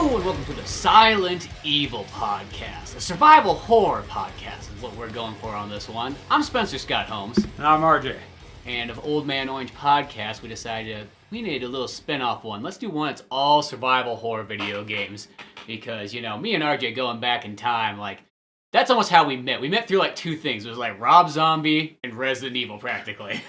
Hello and welcome to the Silent Evil Podcast, a survival horror podcast is what we're going for on this one. I'm Spencer Scott Holmes. And I'm RJ. And of Old Man Orange Podcast, we decided we need a little spin-off one. Let's do one that's all survival horror video games. Because, you know, me and RJ going back in time, like, that's almost how we met. We met through, like, two things. It was, like, Rob Zombie and Resident Evil, practically.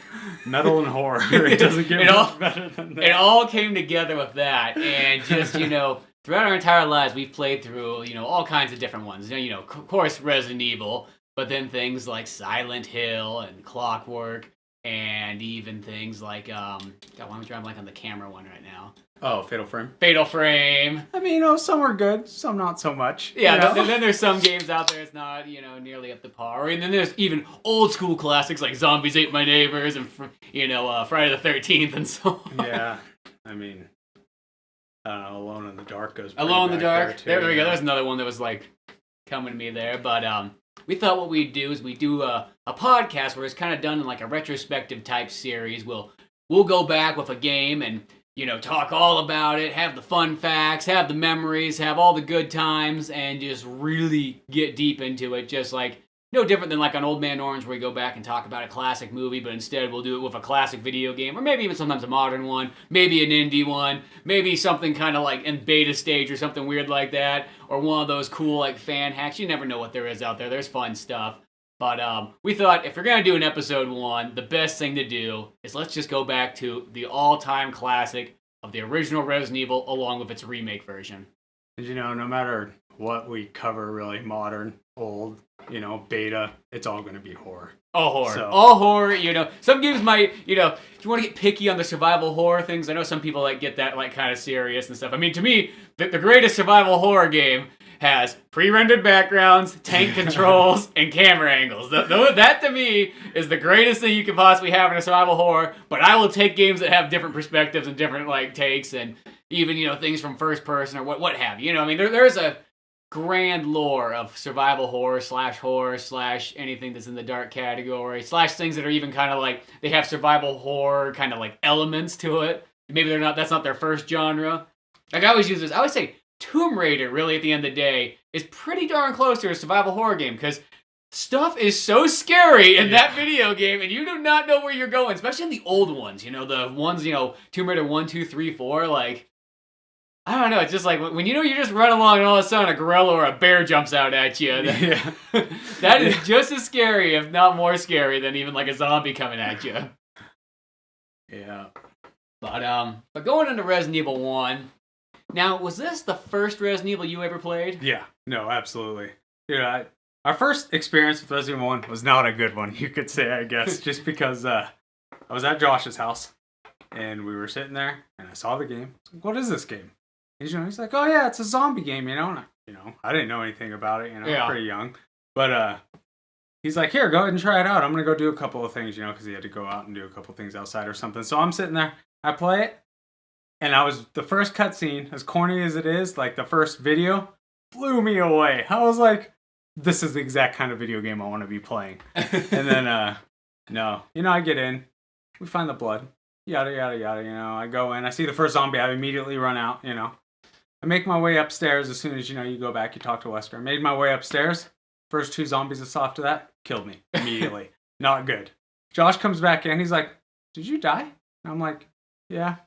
Metal and horror. It doesn't get much better than that. It all came together with that. And just, you know, throughout our entire lives, we've played through, you know, all kinds of different ones. You know, of course, Resident Evil, but then things like Silent Hill and Clockwork, and even things like, God, why am I drawing blank on the camera one right now? Oh, Fatal Frame. Fatal Frame. I mean, you know, some are good, some not so much. Yeah, you know? then there's some games out there that's not, you know, nearly up to par. And then there's even old school classics like Zombies Ate My Neighbors and, you know, Friday the 13th and so on. Yeah, I mean, I don't know, Alone in the Dark goes pretty Alone in the Dark. There we go. There's another one that was, like, coming to me there. But we thought what we'd do is we do a podcast where it's kind of done in, like, a retrospective type series. We'll go back with a game and, you know, talk all about it, have the fun facts, have the memories, have all the good times, and just really get deep into it. Just like, no different than like on Old Man Orange where we go back and talk about a classic movie, but instead we'll do it with a classic video game, or maybe even sometimes a modern one, maybe an indie one, maybe something kind of like in beta stage or something weird like that, or one of those cool like fan hacks. You never know what there is out there. There's fun stuff. But we thought if we're going to do an episode one, the best thing to do is let's just go back to the all-time classic of the original Resident Evil along with its remake version. And you know, no matter what we cover, really, modern, old, you know, beta, it's all going to be horror. All horror. All horror, you know. Some games might, you know, if you want to get picky on the survival horror things, I know some people like get that like kind of serious and stuff. I mean, to me, the greatest survival horror game has pre-rendered backgrounds, tank controls, and camera angles. That to me is the greatest thing you can possibly have in a survival horror, but I will take games that have different perspectives and different like takes and even, you know, things from first person or what have you. You know, I mean, there's a grand lore of survival horror slash anything that's in the dark category slash things that are even kind of like they have survival horror kind of like elements to it. Maybe that's not their first genre. Like I always say Tomb Raider, really, at the end of the day, is pretty darn close to a survival horror game, because stuff is so scary in that video game, and you do not know where you're going, especially in the old ones, you know, the ones, you know, Tomb Raider 1, 2, 3, 4, like, I don't know, it's just like, when you know you just run along and all of a sudden a gorilla or a bear jumps out at you, that is just as scary, if not more scary, than even, like, a zombie coming at you. Yeah. But going into Resident Evil 1... Now, was this the first Resident Evil you ever played? Yeah, no, absolutely. Dude, our first experience with Resident Evil 1 was not a good one, you could say, I guess, just because I was at Josh's house, and we were sitting there, and I saw the game. I was like, what is this game? And, you know, he's like, oh yeah, it's a zombie game, you know? And I didn't know anything about it, you know, I'm pretty young. But he's like, here, go ahead and try it out. I'm going to go do a couple of things, you know, because he had to go out and do a couple things outside or something. So I'm sitting there, I play it. And the first cutscene, as corny as it is, like the first video, blew me away. I was like, this is the exact kind of video game I want to be playing. And then, no. You know, I get in, we find the blood, yada, yada, yada, you know. I go in, I see the first zombie, I immediately run out, you know. I make my way upstairs as soon as, you know, you go back, you talk to Wesker. I made my way upstairs. First two zombies I saw after that, killed me immediately. Not good. Josh comes back in, he's like, did you die? And I'm like, yeah.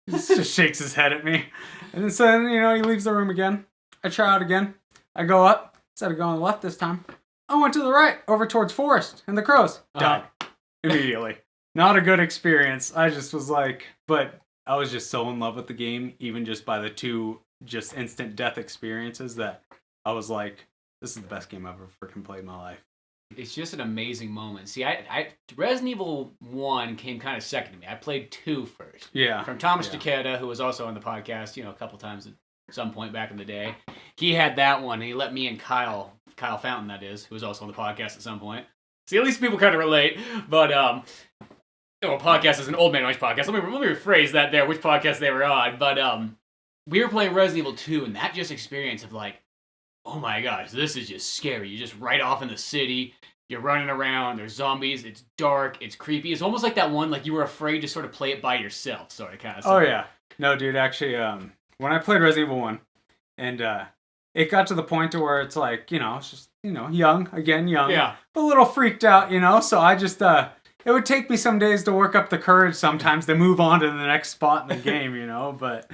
He just shakes his head at me. And then, you know, he leaves the room again. I try out again. I go up. Instead of going left this time, I went to the right, over towards Forest and the crows. Died. Immediately. Not a good experience. I just was like, but I was just so in love with the game, even just by the two just instant death experiences, that I was like, this is the best game I've ever freaking played in my life. It's just an amazing moment. See, Resident Evil 1 came kind of second to me. I played 2 first. Yeah. From Thomas Takeda, who was also on the podcast, you know, a couple times at some point back in the day. He had that one, and he let me and Kyle Fountain, that is, who was also on the podcast at some point. See, at least people kind of relate. But, podcast is an Old Man Orange podcast. Let me rephrase that there, which podcast they were on. But, we were playing Resident Evil 2, and that just experience of, like, oh my gosh, this is just scary. You're just right off in the city. You're running around. There's zombies. It's dark. It's creepy. It's almost like that one, like you were afraid to sort of play it by yourself, sort of kind of. Oh, yeah. No, dude, actually, when I played Resident Evil 1, And it got to the point to where it's like, it's just, young, Yeah. a little freaked out, so I just, it would take me some days to work up the courage sometimes to move on to the next spot in the game, but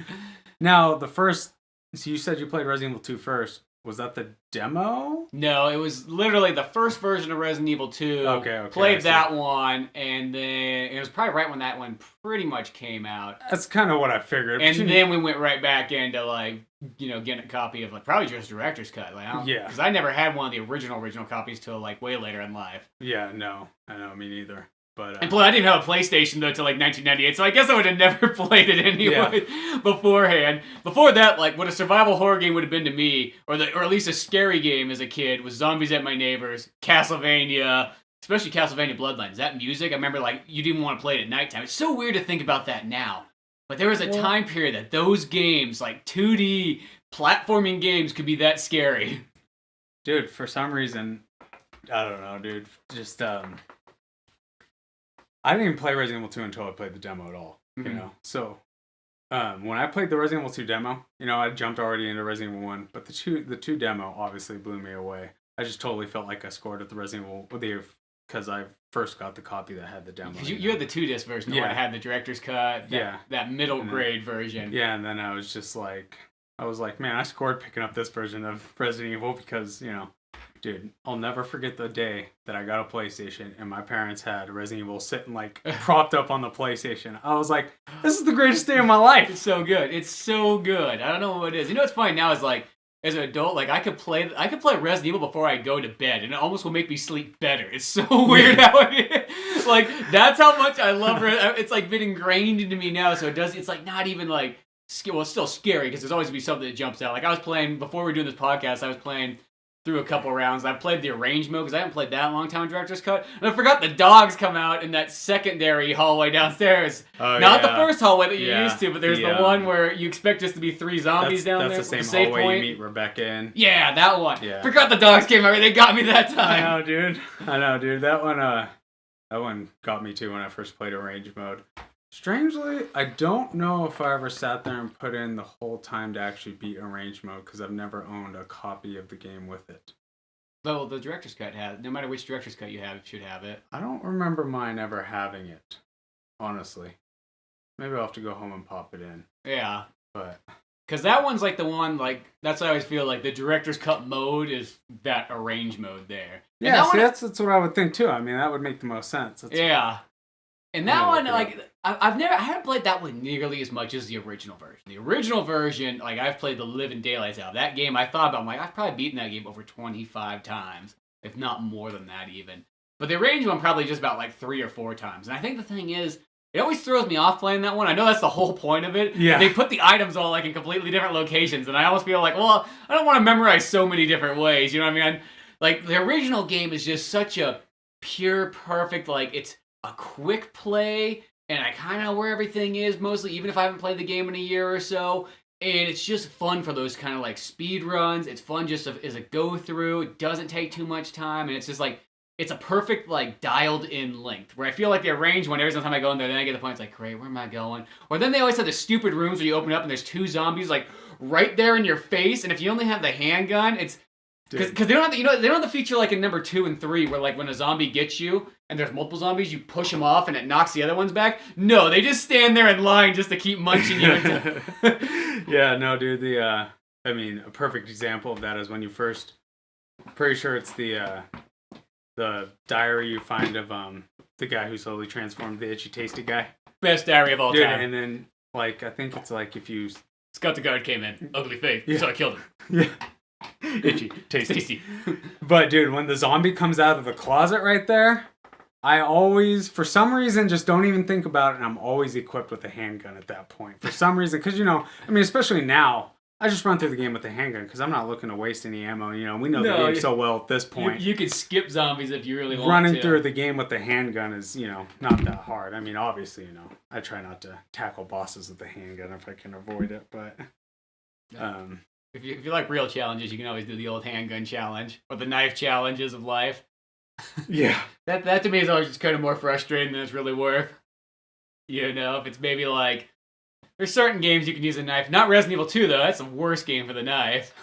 now so you said you played Resident Evil 2 first. Was that the demo? No, it was literally the first version of Resident Evil 2. Okay. Played that one, and then it was probably right when that one pretty much came out. That's kind of what I figured. And then we went right back into getting a copy of probably just director's cut. Yeah. Because I never had one of the original copies till way later in life. Yeah, no, I know, me neither. But, and I didn't have a PlayStation though till 1998, so I guess I would have never played it anyway beforehand. Before that, what a survival horror game would have been to me, or at least a scary game as a kid, was Zombies at My Neighbor's, Castlevania, especially Castlevania Bloodlines. That music, I remember you didn't want to play it at nighttime. It's so weird to think about that now. But there was a time period that those games, 2D platforming games, could be that scary. Dude, for some reason, I don't know, dude. Just I didn't even play Resident Evil 2 until I played the demo at all, So, when I played the Resident Evil 2 demo, I jumped already into Resident Evil 1, but the 2 demo obviously blew me away. I just totally felt like I scored at the Resident Evil because I first got the copy that had the demo. You had the 2-disc version, the one that had the director's cut, that middle grade version. Yeah, and then I was just man, I scored picking up this version of Resident Evil because, dude, I'll never forget the day that I got a PlayStation and my parents had Resident Evil sitting propped up on the PlayStation. I was like, this is the greatest day of my life. It's so good. It's so good. I don't know what it is. What's funny now is as an adult, I could play Resident Evil before I go to bed, and it almost will make me sleep better. It's so weird how it is. That's how much I love it. It's been ingrained into me now, so it's not even well, it's still scary because there's always going to be something that jumps out. I was playing, before we were doing this podcast, I was playing through a couple rounds. I played the arranged mode because I haven't played that in a long time, director's cut. And I forgot the dogs come out in that secondary hallway downstairs. Not the first hallway that you're used to, but there's the one where you expect just to be 3 zombies down there. That's the same hallway you meet Rebecca in. Yeah, that one. Yeah. Forgot the dogs came out. They got me that time. I know, dude. That one got me too when I first played arranged mode. Strangely, I don't know if I ever sat there and put in the whole time to actually beat arranged mode because I've never owned a copy of the game with it. Well, the director's cut no matter which director's cut you have, it should have it. I don't remember mine ever having it, honestly. Maybe I'll have to go home and pop it in. Yeah. But because that one's the one, that's what I always feel the director's cut mode is that arranged mode there. Yeah, that's what I would think too. I mean, that would make the most sense. Yeah. And that one, I haven't played that one nearly as much as the original version. The original version, I've played the living daylights out of that game. I thought about, I've probably beaten that game over 25 times, if not more than that even. But the arranged one probably just about 3 or 4 times. And I think the thing is, it always throws me off playing that one. I know that's the whole point of it. Yeah. They put the items all in completely different locations, and I almost feel well, I don't want to memorize so many different ways. You know what I mean? The original game is just such a pure, perfect, it's a quick play, and I kind of know where everything is mostly, even if I haven't played the game in a year or so. And it's just fun for those kind of speed runs. It's fun just as a go through. It doesn't take too much time, and it's just it's a perfect dialed in length. Where I feel the arranged one, every time I go in there, then I get the point. It's great, where am I going? Or then they always have the stupid rooms where you open up and there's 2 zombies right there in your face, and if you only have the handgun, it's because they don't have they don't have the feature in number 2 and 3 where when a zombie gets you and there's multiple zombies, you push them off and it knocks the other ones back. No, they just stand there in line just to keep munching you. Yeah, no, dude. A perfect example of that is when you first. Pretty sure it's the diary you find of the guy who slowly transformed, the itchy tasty guy. Best diary of all time. And then I think it's if you. Scott the guard came in, ugly face, so I killed him. Yeah. Itchy, tasty. But dude, when the zombie comes out of the closet right there, I always, for some reason, just don't even think about it, and I'm always equipped with a handgun at that point. For some reason, because especially now, I just run through the game with a handgun because I'm not looking to waste any ammo. We know the game so well at this point. You could skip zombies if you really want to. Running through the game with the handgun is, not that hard. Obviously, I try not to tackle bosses with the handgun if I can avoid it, but. If you like real challenges, you can always do the old handgun challenge or the knife challenges of life. Yeah. That to me is always just kind of more frustrating than it's really worth. If it's maybe There's certain games you can use a knife. Not Resident Evil 2 though. That's the worst game for the knife.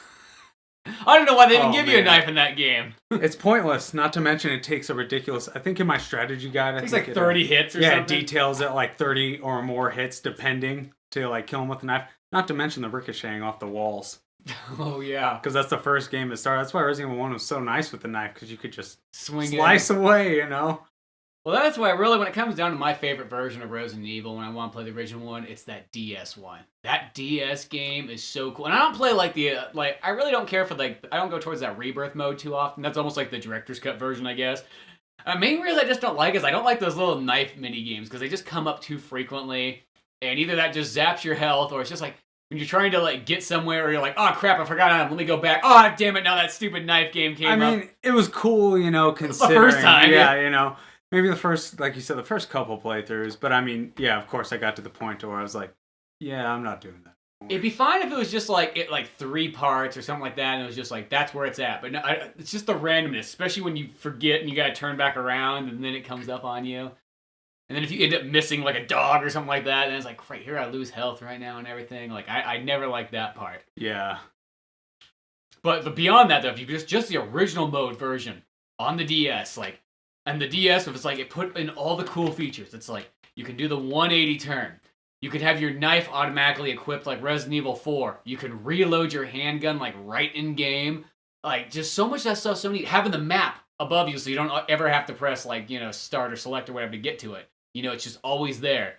I don't know why they even give you a knife in that game. It's pointless. Not to mention it takes a ridiculous. I think in my strategy guide, It's like 30 hits or something. Yeah, it details it like 30 or more hits depending to like kill him with a knife. Not to mention the ricocheting off the walls. Oh yeah, because that's the first game that started. That's why Resident Evil 1 was so nice with the knife, because you could just slice away, you know. Well, that's why really, when it comes down to my favorite version of Resident Evil, when I want to play the original one, it's that DS one. That DS game is so cool, and I don't play like I really don't care for I don't go towards that rebirth mode too often. That's almost like the director's cut version, I guess. Main reason I just don't like is I don't like those little knife mini games because they just come up too frequently, and either that just zaps your health, or it's just like when you're trying to get somewhere, or you're like, oh crap, I forgot on. Let me go back. Oh damn it! Now that stupid knife game came up. I mean, it was cool, you know, considering the first time, yeah, you know. Maybe the first, like you said, the first couple playthroughs. But I mean, yeah, of course, I got to the point where I was like, yeah, I'm not doing that. It'd be fine if it was just like 3 parts or something like that, and it was just like that's where it's at. But no, it's just the randomness, especially when you forget and you gotta turn back around, and then it comes up on you. And then if you end up missing like a dog or something like that, then it's like, right here I lose health right now and everything. Like I never liked that part. Yeah. But beyond that, though, if you just the original mode version on the DS, and the DS, it's like it put in all the cool features. It's like you can do the 180 turn. You could have your knife automatically equipped like Resident Evil 4. You can reload your handgun right in game. Just so much of that stuff so neat. Having the map above you so you don't ever have to press start or select or whatever to get to it. It's just always there.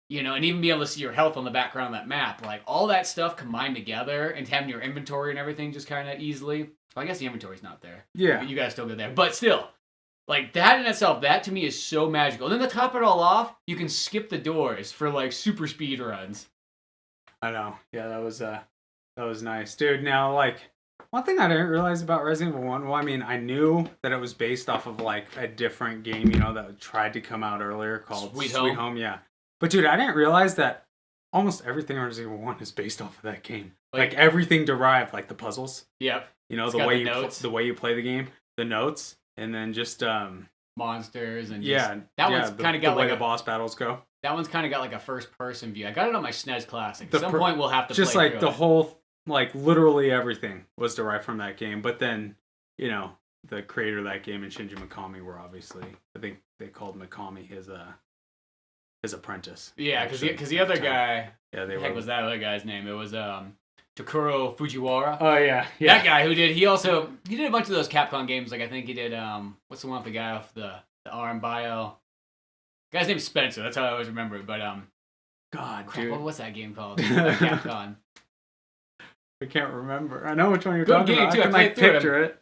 And even be able to see your health on the background of that map. All that stuff combined together and having your inventory and everything just kind of easily. Well, I guess the inventory's not there. Yeah. You guys still go there. But still. That in itself, that to me is so magical. And then to top it all off, you can skip the doors for super speed runs. I know. Yeah, that was nice. Dude, now one thing I didn't realize about Resident Evil 1, well, I mean, I knew that it was based off of a different game, that tried to come out earlier called Sweet Home, yeah. But dude, I didn't realize that almost everything in Resident Evil 1 is based off of that game. Everything derived, the puzzles. Yep. The way you play the game, the notes. And then just monsters and that one's kind of got the way the boss battles go. That one's kind of got a first person view. I got it on my SNES Classic. At some point we'll have to just play the whole literally everything was derived from that game. But then the creator of that game and Shinji Mikami were obviously, I think they called Mikami his apprentice. Yeah, because the other guy. Yeah, the heck was that other guy's name? It was Takuro Fujiwara. Oh yeah. That guy who did. He did a bunch of those Capcom games. I think he did. What's the one with the guy off the Arm Bio? The guy's name's Spencer. That's how I always remember it. But God, crap, dude. what's that game called? Capcom. I can't remember. I know which one you're Good talking game about. too. I can picture it.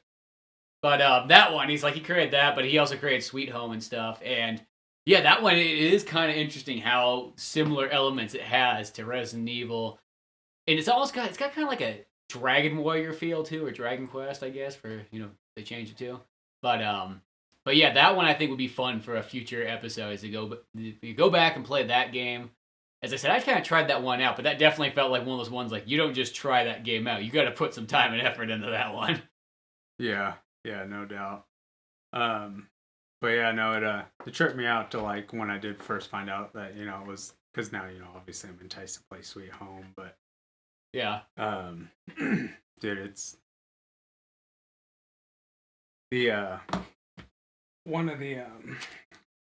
But that one, he created that, but he also created Sweet Home and stuff. And yeah, that one, it is kind of interesting how similar elements it has to Resident Evil. And it's got kind of like a Dragon Warrior feel too, or Dragon Quest, I guess, for they changed it to. But yeah, that one I think would be fun for a future episode is to go back and play that game. As I said, I kind of tried that one out, but that definitely felt like one of those ones you don't just try that game out. You got to put some time and effort into that one. Yeah, no doubt. But yeah, no, it tripped me out to when I did first find out that it was because now obviously I'm enticed to play Sweet Home, but. Yeah. Dude, it's the one of the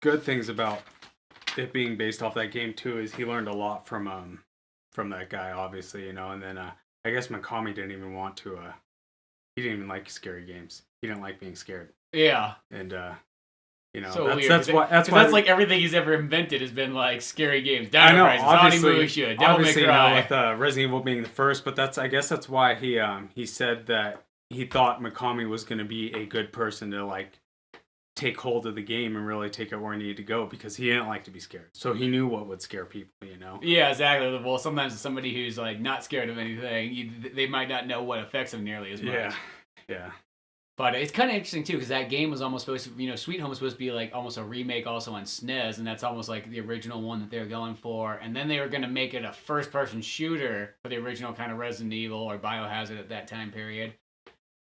good things about it being based off that game too is he learned a lot from that guy, obviously, and then I guess Mikami didn't even want to he didn't even like scary games. He didn't like being scared. Yeah. And so that's why that's everything he's ever invented has been scary games. Dino Crisis, Onimusha, Devil May Cry. With Resident Evil being the first, but I guess that's why he said that he thought Mikami was going to be a good person to take hold of the game and really take it where he needed to go because he didn't like to be scared. So he knew what would scare people, Yeah, exactly. Well, sometimes somebody who's not scared of anything, they might not know what affects them nearly as much. Yeah. But it's kind of interesting, too, because that game was almost supposed to, Sweet Home was supposed to be almost a remake also on SNES, and that's almost the original one that they were going for. And then they were going to make it a first-person shooter for the original kind of Resident Evil or Biohazard at that time period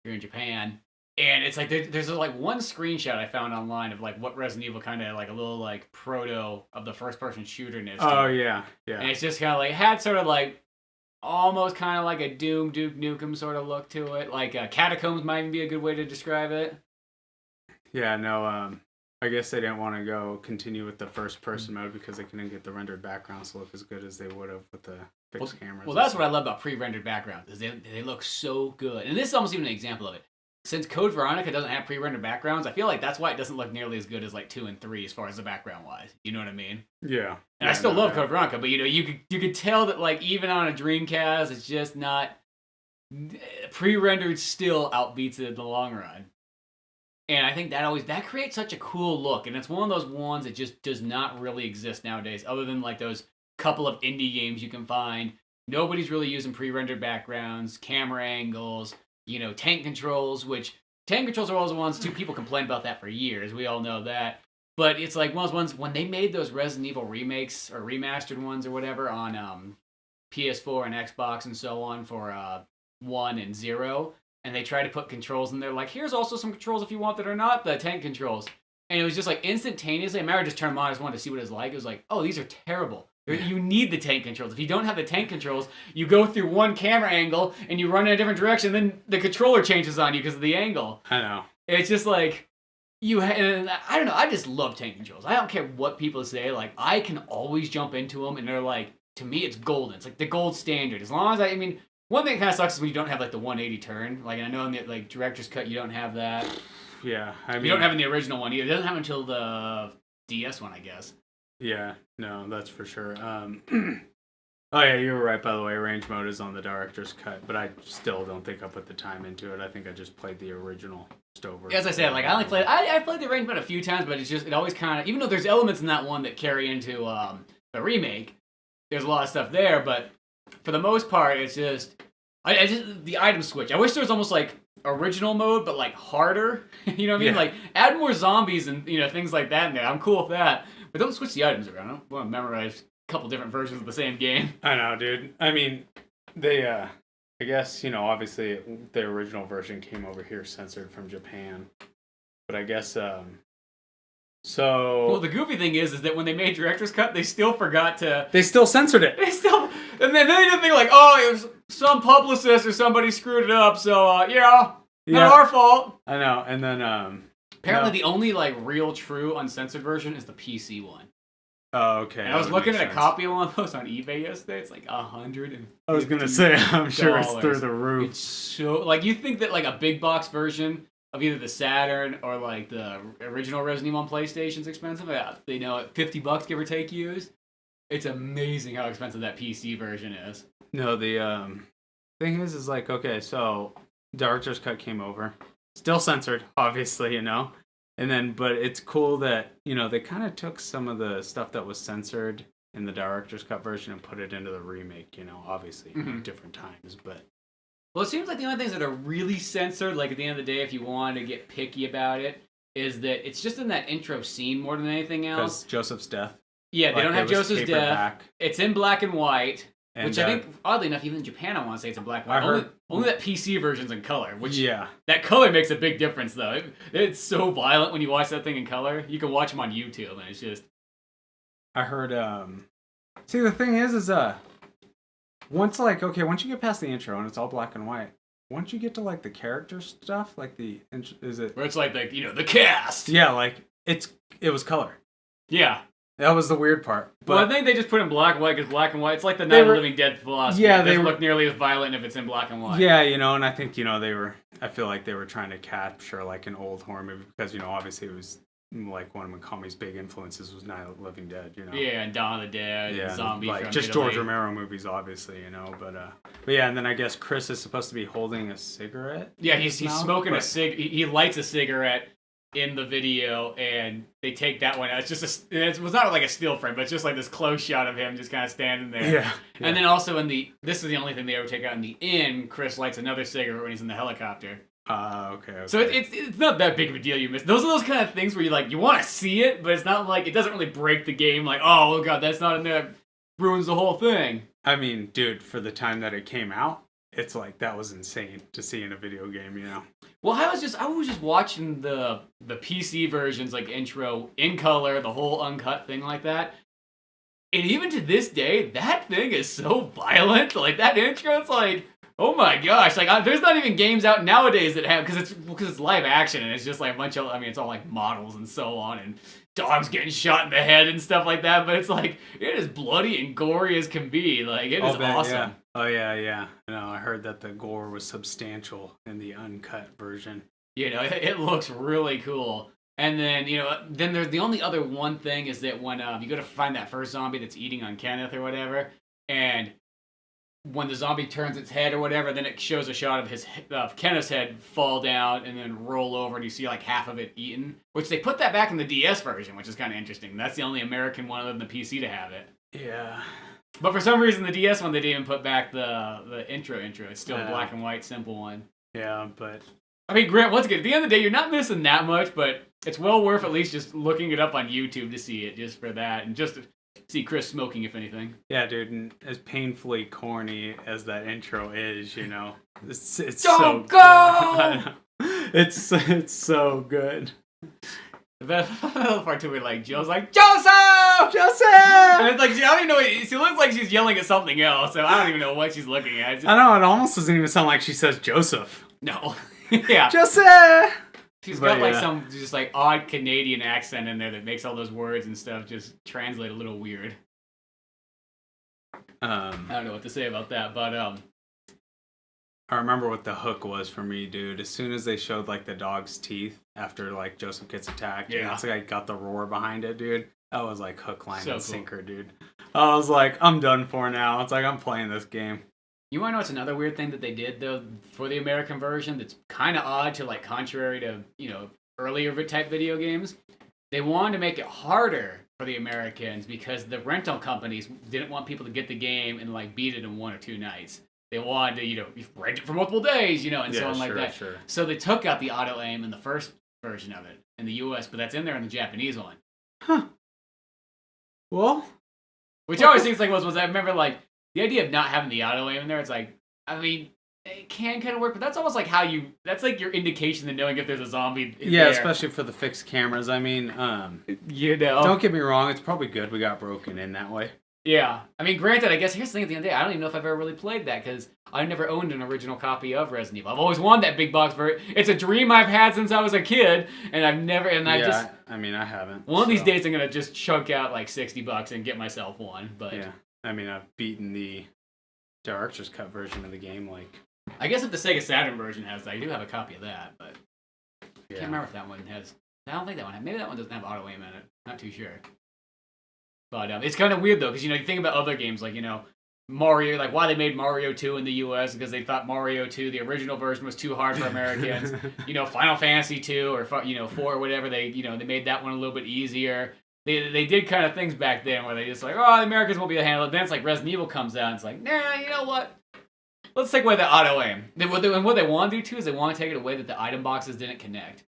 here in Japan. And it's like there's like one screenshot I found online of like what Resident Evil kind of like a little like proto of the first person shooterness. Oh yeah, yeah. And it's just kind of like had sort of like almost kind of like a Doom Duke Nukem sort of look to it. Like Catacombs might even be a good way to describe it. Yeah, no. I guess they didn't want to continue with the first person mode because they couldn't get the rendered backgrounds to look as good as they would have with the fixed cameras. Well, that's what I love about pre-rendered backgrounds is they look so good. And this is almost even an example of it. Since Code Veronica doesn't have pre-rendered backgrounds, I feel like that's why it doesn't look nearly as good as like 2 and 3 as far as the background wise. You know what I mean? Yeah. And I still love Code Veronica, but you could tell that like even on a Dreamcast, it's just not pre-rendered. Still outbeats it in the long run. And I think that creates such a cool look, and it's one of those ones that just does not really exist nowadays, other than like those couple of indie games you can find. Nobody's really using pre-rendered backgrounds, camera angles, tank controls, which tank controls are always the ones too. People complain about that for years. We all know that. But it's like one of those ones when they made those Resident Evil remakes or remastered ones or whatever on PS4 and Xbox and so on for 1 and 0. And they try to put controls in there, like, here's also some controls if you want that are not the tank controls. And it was just like instantaneously, I remember just turned them on, I just wanted to see what it was like. It was like, oh, these are terrible. You need the tank controls. If you don't have the tank controls, you go through one camera angle and you run in a different direction, then the controller changes on you because of the angle. I know. It's just like, and I don't know, I just love tank controls. I don't care what people say, like, I can always jump into them, and they're like, to me, it's golden. It's like the gold standard. As long as one thing that kind of sucks is when you don't have like the 180 turn. Like I know in the like director's cut you don't have that. Yeah, you don't have in the original one either. It doesn't have until the DS one, I guess. Yeah, no, that's for sure. Oh yeah, you were right. By the way, range mode is on the director's cut, but I still don't think I put the time into it. I think I just played the original Stover. As I said, like I played the range mode a few times, but it always kind of, even though there's elements in that one that carry into the remake, there's a lot of stuff there, but for the most part, it's just the item switch. I wish there was almost like original mode, but like harder. You know what I mean? Yeah. Like add more zombies and things like that in there. I'm cool with that, but don't switch the items around. I don't want to memorize a couple different versions of the same game. I know, dude. I mean, they I guess obviously the original version came over here censored from Japan, but I guess Well, the goofy thing is that when they made director's cut, they still forgot to. They still censored it. And then they didn't think like, oh, it was some publicist or somebody screwed it up. So not our fault. I know. And then apparently the only like real true uncensored version is the PC one. Oh, okay. And I was looking at a copy of one of those on eBay yesterday. It's like $150. I was gonna say, I'm sure it's through the roof. It's so like you think that like a big box version of either the Saturn or like the original Resident Evil on PlayStation's expensive. They know it, $50 give or take used. It's amazing how expensive that PC version is. No, the thing is like, okay, so Director's Cut came over, still censored, obviously, and then but it's cool that they kind of took some of the stuff that was censored in the Director's Cut version and put it into the remake. Obviously, different times, but. Well, it seems like the only things that are really censored, like at the end of the day, if you want to get picky about it, is that it's just in that intro scene more than anything else. Because Joseph's death. Yeah, they don't have Joseph's death. Back. It's in black and white, and, which I think, oddly enough, even in Japan, I want to say it's in black and white. Only that PC version's in color, which that color makes a big difference, though. It's so violent when you watch that thing in color. You can watch them on YouTube, and it's just... I heard, see, the thing is once you get past the intro and it's all black and white, once you get to like the character stuff, like where it's like the cast. Yeah, like it was color. Yeah, that was the weird part. But well, I think they just put in black and white because black and white. It's like the Night of the Living Dead philosophy. Yeah, it doesn't look nearly as violent if it's in black and white. Yeah, and I think I feel like they were trying to capture like an old horror movie because obviously it was. Like one of Mikami's big influences was Night of the Living Dead, Yeah, and Dawn of the Dead, and Zombie like from just Italy. George Romero movies, obviously, but yeah, and then I guess Chris is supposed to be holding a cigarette. Yeah, he's smoking a cig. He lights a cigarette in the video, and they take that one. It's just it was not like a still frame, but it's just like this close shot of him just kind of standing there. Yeah. And then also this is the only thing they ever take out in the end. Chris lights another cigarette when he's in the helicopter. Okay. So it's not that big of a deal you missed. Those are those kind of things where you want to see it, but it's not like it doesn't really break the game. Like, oh god, that's not in there. Ruins the whole thing. I mean, dude, for the time that it came out, it's like that was insane to see in a video game, you know. Well, I was just watching the PC versions, like intro in color, the whole uncut thing like that. And even to this day, that thing is so violent. Like that intro, it's like, oh my gosh! Like there's not even games out nowadays that have because it's live action and it's just like a bunch of it's all like models and so on and dogs getting shot in the head and stuff like that. But it's like it is bloody and gory as can be. Like it is awesome. Yeah. Oh yeah. No, I heard that the gore was substantial in the uncut version. You know, it looks really cool. And then, then there's the only other one thing is that when you go to find that first zombie that's eating on Kenneth or whatever, and when the zombie turns its head or whatever, then it shows a shot of Kenneth's head fall down and then roll over, and you see like half of it eaten. Which they put that back in the DS version, which is kind of interesting. That's the only American one other than the PC to have it. Yeah. But for some reason, the DS one they didn't even put back the intro. It's still the black and white simple one. Yeah, but I mean, Grant, once again, at the end of the day, you're not missing that much, but it's well worth at least just looking it up on YouTube to see it, just for that, and just to see Chris smoking, if anything. Yeah, dude, and as painfully corny as that intro is, you know, it's Don't so go! good. It's so good. The best part too, like Jill's like Joseph, and it's like I don't even know. She looks like she's yelling at something else, so I don't even know what she's looking at. I know, it almost doesn't even sound like she says Joseph. No, yeah, Joseph. She's got like some just like odd Canadian accent in there that makes all those words and stuff just translate a little weird. I don't know what to say about that, but I remember what the hook was for me, dude. As soon as they showed like the dog's teeth after like Joseph gets attacked, and it's like I got the roar behind it, dude. That was like hook, line, and sinker, dude. I was like, I'm done for now. It's like I'm playing this game. You want to know what's another weird thing that they did, though, for the American version that's kind of odd to, like, contrary to, earlier type video games? They wanted to make it harder for the Americans because the rental companies didn't want people to get the game and, like, beat it in 1 or 2 nights. They wanted to, rent it for multiple days, and so on like that. Sure. So they took out the auto-aim in the first version of it in the US, but that's in there in the Japanese one. Huh. Well? Which I always think was I remember, like, the idea of not having the auto aim in there, it's like, I mean, it can kind of work, but that's almost like that's like your indication to knowing if there's a zombie there. Especially for the fixed cameras. I mean, don't get me wrong, it's probably good we got broken in that way. Yeah. I mean, granted, I guess here's the thing at the end of the day, I don't even know if I've ever really played that, because I never owned an original copy of Resident Evil. I've always wanted that big box version. It's a dream I've had since I was a kid, and I haven't. One of these days I'm going to just chunk out like $60 and get myself one, but... Yeah. I mean, I've beaten the Director's Cut version of the game, like... I guess if the Sega Saturn version has that, I do have a copy of that, but... I can't remember if that one has... I don't think that one has... Maybe that one doesn't have auto-aim in it. Not too sure. But it's kind of weird, though, because, you think about other games, like, Mario, like, why they made Mario 2 in the US, because they thought Mario 2, the original version, was too hard for Americans. Final Fantasy 2 or, 4 or whatever, they made that one a little bit easier. They did kind of things back then where they just like, oh, the Americans won't be able to handle it. Then it's like Resident Evil comes out and it's like, nah, you know what? Let's take away the auto aim. And what they want to do too is they want to take it away that the item boxes didn't connect.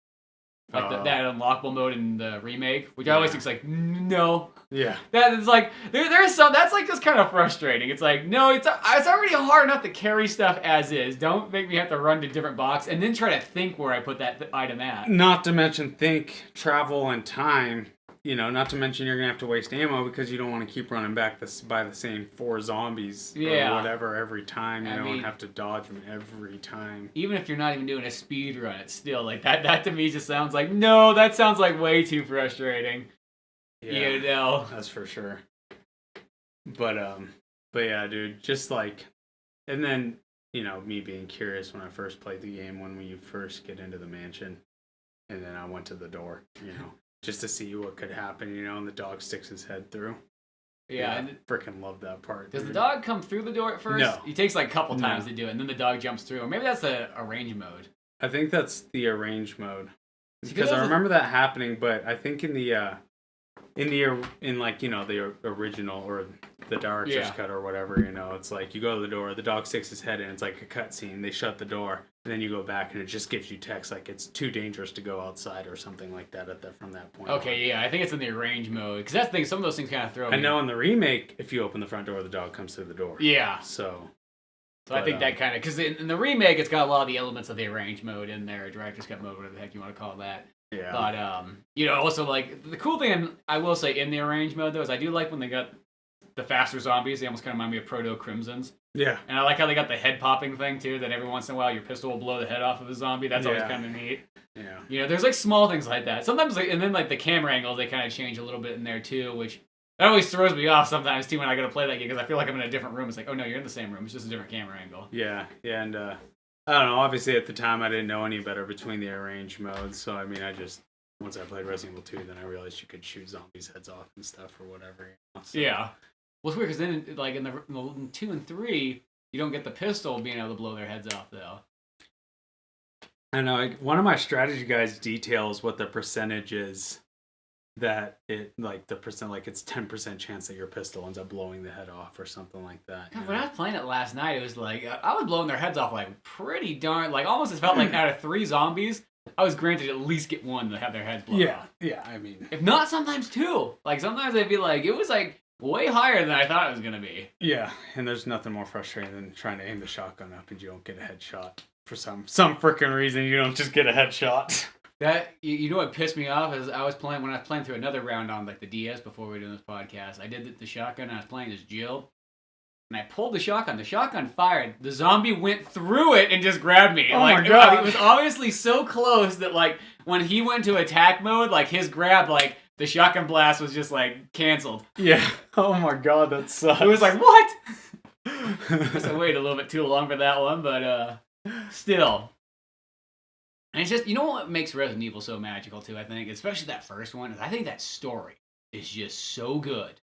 Like that unlockable mode in the remake, which I always think is like, no. Yeah. That is like, there's some, that's like just kind of frustrating. It's like, no, it's already hard enough to carry stuff as is. Don't make me have to run to different box and then try to think where I put that item at. Not to mention travel, and time. Not to mention you're going to have to waste ammo because you don't want to keep running back by the same 4 zombies or whatever every time. You don't have to dodge them every time. Even if you're not even doing a speed run, it's still like that to me just sounds like, no, that sounds like way too frustrating. Yeah, that's for sure. But yeah, dude, just like, and then, me being curious when I first played the game when you first get into the mansion, and then I went to the door, just to see what could happen, and the dog sticks his head through. Yeah, I freaking love that part. Does the dog come through the door at first? No. He takes like a couple times to do it, and then the dog jumps through. Or maybe that's the arrange mode. I think that's the arrange mode. Because I remember that happening, but I think in the original or the director's cut or whatever, it's like you go to the door, the dog sticks his head in, it's like a cutscene, they shut the door, and then you go back and it just gives you text like it's too dangerous to go outside or something like that from that point. Okay, I think it's in the arrange mode, because that's the thing, some of those things kind of throw me. I know in the remake, if you open the front door, the dog comes through the door. Yeah. So So I think that kind of, because in the remake, it's got a lot of the elements of the arrange mode in there, director's cut mode, whatever the heck you want to call that. Yeah. But also like the cool thing I will say in the arrange mode though is I do like when they got the faster zombies. They almost kind of remind me of Proto Crimsons. Yeah. And I like how they got the head popping thing too. That every once in a while your pistol will blow the head off of a zombie. That's always kind of neat. Yeah. There's like small things like that. Sometimes, and then like the camera angles, they kind of change a little bit in there too, which that always throws me off sometimes too when I go to play that game because I feel like I'm in a different room. It's like, oh no, you're in the same room. It's just a different camera angle. Yeah, and I don't know. Obviously, at the time, I didn't know any better between the arrange modes. So I mean, once I played Resident Evil 2, then I realized you could shoot zombies' heads off and stuff or whatever. So. Yeah. Well, it's weird because then, like in the 2 and 3, you don't get the pistol being able to blow their heads off though. I know. Like, one of my strategy guides details what the percentage is that it's 10% chance that your pistol ends up blowing the head off or something like that. God, when I was playing it last night, it was like I was blowing their heads off like pretty darn, like almost it felt like out of 3 zombies, I was granted at least get 1 to have their heads blown off. Yeah. I mean, if not, sometimes 2. Like sometimes I'd be like, it was like way higher than I thought it was gonna be. Yeah, and there's nothing more frustrating than trying to aim the shotgun up and you don't get a headshot for some freaking reason. You don't just get a headshot. That you know what pissed me off is when I was playing through another round on like the DS before we were doing this podcast. I did the shotgun. And I was playing as Jill, and I pulled the shotgun. The shotgun fired. The zombie went through it and just grabbed me. Oh like, my god! It was obviously so close that like when he went to attack mode, like his grab, like the shotgun blast was just like canceled. Yeah. Oh my god, that sucks. It was like what? I waited a little bit too long for that one, but still. And it's just, you know what makes Resident Evil so magical too, I think, especially that first one, is I think that story is just so good.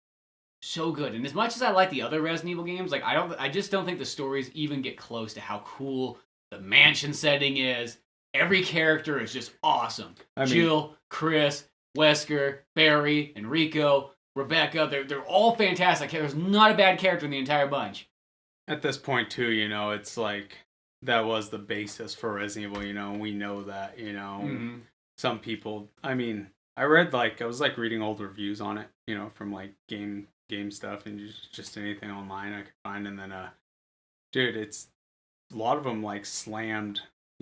So good. And as much as I like the other Resident Evil games, like I just don't think the stories even get close to how cool the mansion setting is. Every character is just awesome. Jill, Chris, Wesker, Barry, Enrico, Rebecca, they're all fantastic. There's not a bad character in the entire bunch. At this point too, it's like that was the basis for Resident Evil, we know that, Mm-hmm. Some people, I mean, I was reading old reviews on it, from like game stuff and just anything online I could find. And then, dude, it's a lot of them like slammed,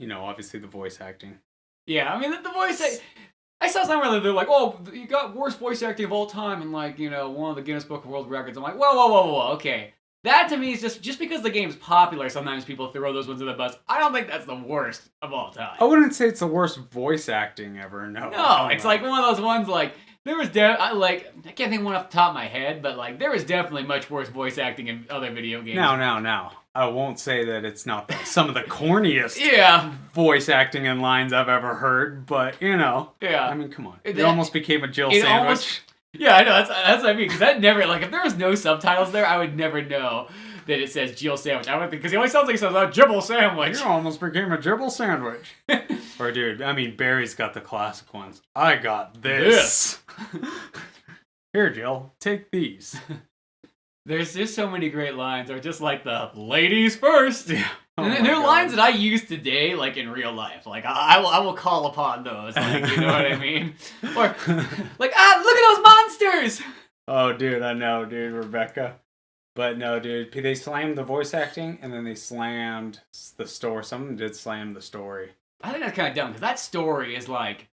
obviously the voice acting. Yeah, I mean, the voice acting, I saw somewhere that they're like, oh, you got worst voice acting of all time and like, one of the Guinness Book of World Records. I'm like, whoa, okay. That to me is just because the game's popular, sometimes people throw those ones in the bus. I don't think that's the worst of all time. I wouldn't say it's the worst voice acting ever, no. No, it's like one of those ones like, there was I can't think of one off the top of my head, but like there was definitely much worse voice acting in other video games. Now. I won't say that it's not some of the corniest voice acting and lines I've ever heard, but Yeah. I mean, come on. It almost became a Jill sandwich. Yeah, I know, that's what I mean, because that never, like, if there was no subtitles there, I would never know that it says Jill sandwich. I would think, because he always sounds like he says, Jibble sandwich. You almost became a Jibble sandwich. Or, dude, I mean, Barry's got the classic ones. I got this. Here, Jill, take these. There's just so many great lines, or just like the ladies first. Yeah. And they're lines that I use today, like in real life. Like I will call upon those. Like, you know what I mean? Or like, look at those monsters. Oh, dude, I know, dude, Rebecca. But no, dude, they slammed the voice acting, and then they slammed the story. Someone did slam the story. I think that's kind of dumb because that story is like,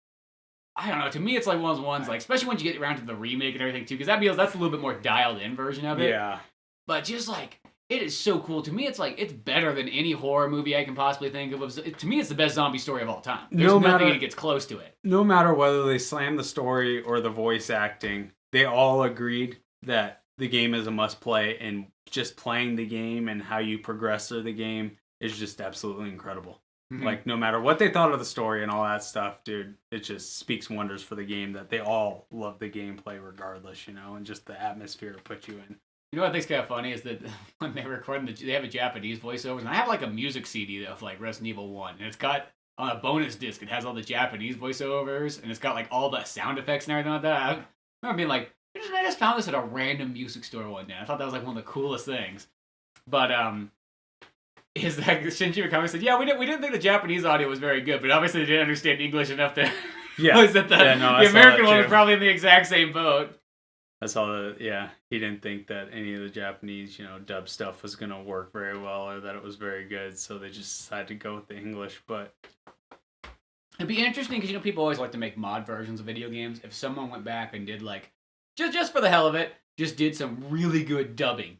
I don't know. To me, it's like one of those ones, like especially once you get around to the remake and everything too, because that's a little bit more dialed in version of it. Yeah. But just like. It is so cool. To me, it's like, it's better than any horror movie I can possibly think of. To me, it's the best zombie story of all time. There's nothing that gets close to it. No matter whether they slam the story or the voice acting, they all agreed that the game is a must-play, and just playing the game and how you progress through the game is just absolutely incredible. Mm-hmm. Like, no matter what they thought of the story and all that stuff, dude, it just speaks wonders for the game that they all love the gameplay regardless, and just the atmosphere it puts you in. You know what I think's kind of funny is that when they record, they have a Japanese voiceovers, and I have like a music CD of like Resident Evil 1, and it's got on a bonus disc, it has all the Japanese voiceovers, and it's got like all the sound effects and everything like that. I remember being like, I just found this at a random music store one day. I thought that was like one of the coolest things. But is that Shinji Mikami said, yeah, we didn't think the Japanese audio was very good, but obviously they didn't understand English enough to. Yeah. Was that the American one was probably in the exact same boat. I saw that. Yeah, he didn't think that any of the Japanese, dub stuff was gonna work very well or that it was very good, so they just decided to go with the English. But it'd be interesting because people always like to make mod versions of video games. If someone went back and did like just for the hell of it, just did some really good dubbing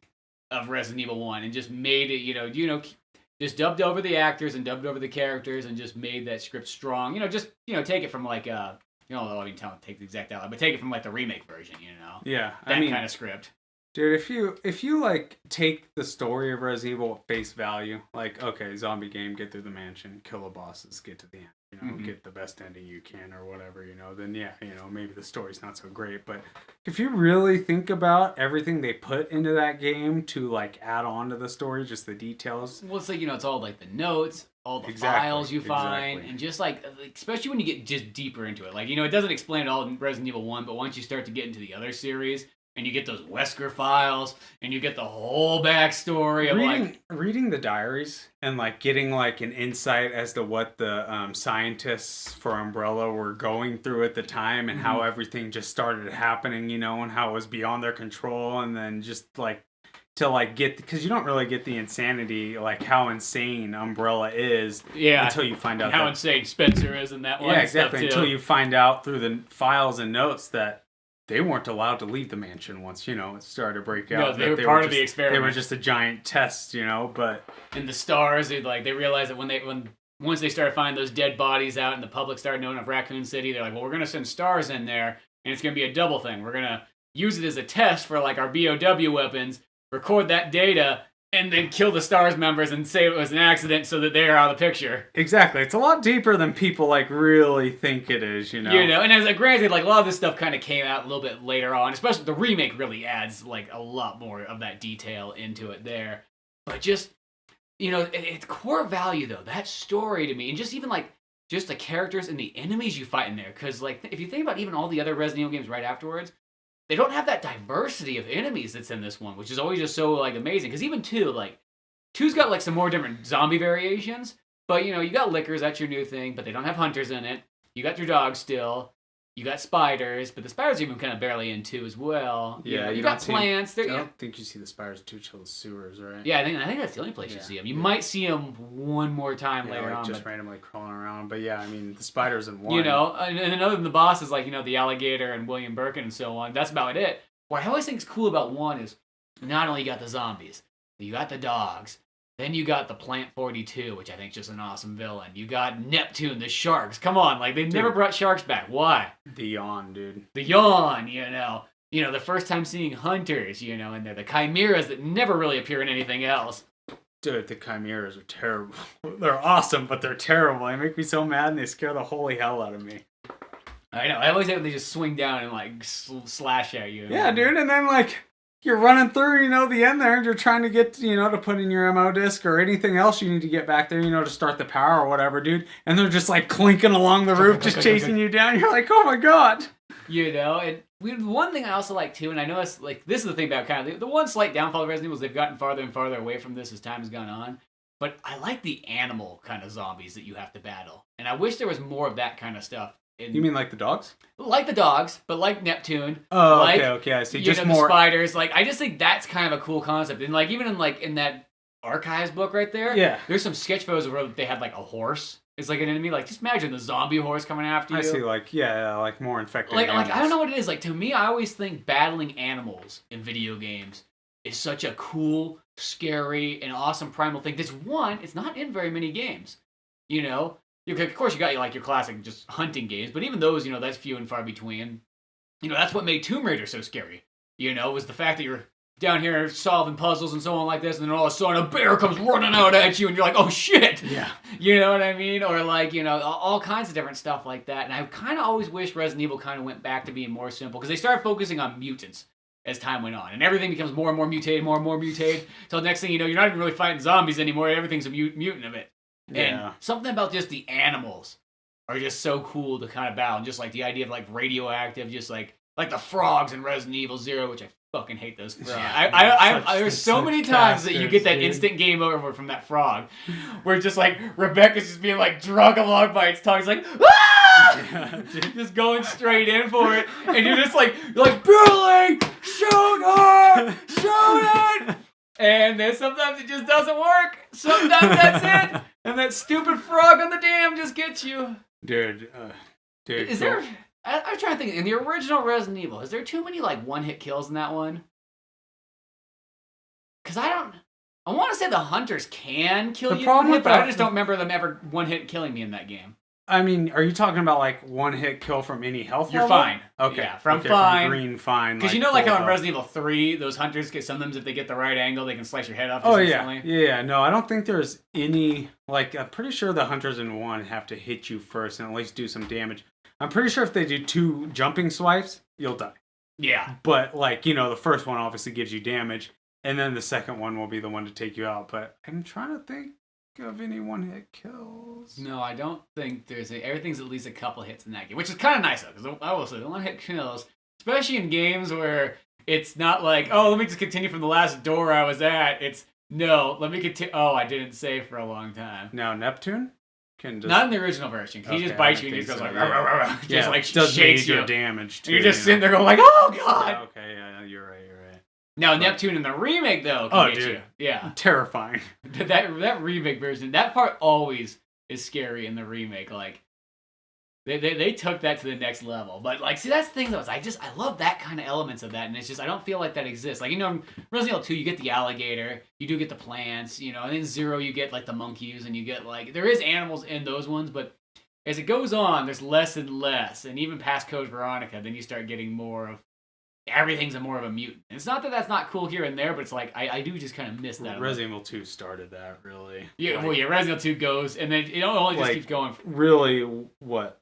of Resident Evil 1 and just made it, just dubbed over the actors and dubbed over the characters and just made that script strong. Take it from like take the exact outline, but take it from like the remake version, yeah, that kind of script. Dude, if you like take the story of Resident Evil at face value, like, okay, zombie game, get through the mansion, kill the bosses, get to the end, get the best ending you can or whatever, then yeah, maybe the story's not so great. But if you really think about everything they put into that game to like add on to the story, just the details. Well, it's like, it's all like the notes, all the files you find, and just like, especially when you get just deeper into it. Like, it doesn't explain it all in Resident Evil 1, but once you start to get into the other series, and you get those Wesker files, and you get the whole backstory of reading the diaries and like getting like an insight as to what the scientists for Umbrella were going through at the time, and how everything just started happening, and how it was beyond their control, and then just like to like get, because you don't really get the insanity, like how insane Umbrella is, until you find out how insane Spencer is in that one. Yeah, exactly. Until you find out through the files and notes that they weren't allowed to leave the mansion once, it started to break out. No, they were part of the experiment. They were just a giant test, but... And the stars, they realized that once they started finding those dead bodies out and the public started knowing of Raccoon City, they're like, well, we're going to send stars in there, and it's going to be a double thing. We're going to use it as a test for, like, our BOW weapons, record that data, and then kill the STARS members and say it was an accident so that they are out of the picture. Exactly. It's a lot deeper than people, like, really think it is, and as granted, like, a lot of this stuff kind of came out a little bit later on, especially the remake really adds, like, a lot more of that detail into it there. But just, it's core value, though, that story to me, and just even, like, just the characters and the enemies you fight in there, because, like, if you think about even all the other Resident Evil games right afterwards, they don't have that diversity of enemies that's in this one, which is always just so, like, amazing. Because even 2's got, like, some more different zombie variations. But, you got lickers, that's your new thing, but they don't have hunters in it. You got your dogs still. You got spiders, but the spiders are even kind of barely in 2 as well. Yeah, you got plants. I don't think you see the spiders too till the sewers, right? Yeah, I think that's the only place you see them. You might see them one more time later on. Just randomly crawling around. But yeah, I mean, the spiders in 1. And then other than the bosses, like, the alligator and William Birkin and so on, that's about it. What I always think is cool about 1 is not only you got the zombies, you got the dogs, then you got the Plant 42, which I think is just an awesome villain. You got Neptune, the sharks. Come on, like, they've never brought sharks back. Why? The yawn, dude. The yawn, the first time seeing hunters, and they're the chimeras that never really appear in anything else. Dude, the chimeras are terrible. They're awesome, but they're terrible. They make me so mad, and they scare the holy hell out of me. I know. I always hate when they just swing down and, like, slash at you. Yeah, dude, and then, like, you're running through, the end there, and you're trying to get, to put in your ammo disc or anything else you need to get back there, to start the power or whatever, dude. And they're just, like, clinking along the roof, just chasing you down. You're like, oh, my God. And one thing I also like, too, and I know it's, like, this is the thing about kind of, the one slight downfall of Resident Evil is they've gotten farther and farther away from this as time has gone on. But I like the animal kind of zombies that you have to battle. And I wish there was more of that kind of stuff. You mean like the dogs? Like the dogs, but like Neptune. Oh, like, okay, I see. Just more the spiders. Like, I just think that's kind of a cool concept. And like even in that archives book right there, there's some sketch photos where they had like a horse. It's like an enemy. Like, just imagine the zombie horse coming after you. I see. Like, like more infected. Like I don't know what it is. Like, to me, I always think battling animals in video games is such a cool, scary, and awesome primal thing. It's not in very many games. Of course, you got like your classic just hunting games, but even those, that's few and far between. That's what made Tomb Raider so scary. Was the fact that you're down here solving puzzles and so on like this, and then all of a sudden a bear comes running out at you, and you're like, oh shit! Yeah. You know what I mean? Or like, all kinds of different stuff like that. And I kind of always wish Resident Evil kind of went back to being more simple, because they started focusing on mutants as time went on, and everything becomes more and more mutated, till the next thing you know, you're not even really fighting zombies anymore. Everything's a mutant of it. And something about just the animals are just so cool to kind of battle. And just like the idea of like radioactive, just like the frogs in Resident Evil 0, which I fucking hate those frogs. There's so many times that you get that instant game over from that frog, where just like Rebecca's just being like drug along by its tongue. It's like, ah! just going straight in for it, and you're just like Billy, shoot her, shoot it. And then sometimes it just doesn't work. Sometimes that's it, and that stupid frog on the dam just gets you. Dude. Is there? I'm trying to think. In the original Resident Evil, is there too many like one-hit kills in that one? Because I want to say the hunters can kill you one hit, but I just don't remember them ever one-hit killing me in that game. I mean, are you talking about like one-hit kill from any health You're level? fine. Okay. Yeah, from fine. fine. From green, fine. Because like, you know, like how in health. Resident Evil 3, those hunters get sometimes if they get the right angle, they can slice your head off. Oh instantly. yeah. No, I don't think there's any. Like, I'm pretty sure the hunters in 1 have to hit you first and at least do some damage. I'm pretty sure if they do 2 jumping swipes, you'll die. Yeah. But like, the first one obviously gives you damage, and then the second one will be the one to take you out. But I'm trying to think of any one-hit kills. No, I don't think there's everything's at least a couple hits in that game, which is kind of nice though, because I will say the one-hit kills, especially in games where it's not like, oh, let me just continue from the last door I was at. It's no, let me continue. Oh, I didn't save for a long time. Now Neptune can just... Not in the original version. He just bites you and he just goes like, just like does shakes major you. damage too. You're just sitting there going like, oh god. Yeah, okay, yeah, you're right. Now Neptune in the remake though can get you. Yeah. Terrifying. That remake version, that part always is scary in the remake. Like they took that to the next level. But like, see, that's the thing though. Is I love that kind of elements of that, and it's just I don't feel like that exists. Like, in Resident Evil 2, you get the alligator, you do get the plants, and in 0 you get like the monkeys, and you get like there is animals in those ones, but as it goes on, there's less and less, and even past Code Veronica, then you start getting more of. Everything's more of a mutant. It's not that that's not cool here and there, but it's like I do just kind of miss that. Resident Evil 2 started that, really. Yeah, Resident Evil 2 goes, and then it only just keeps going. Really, what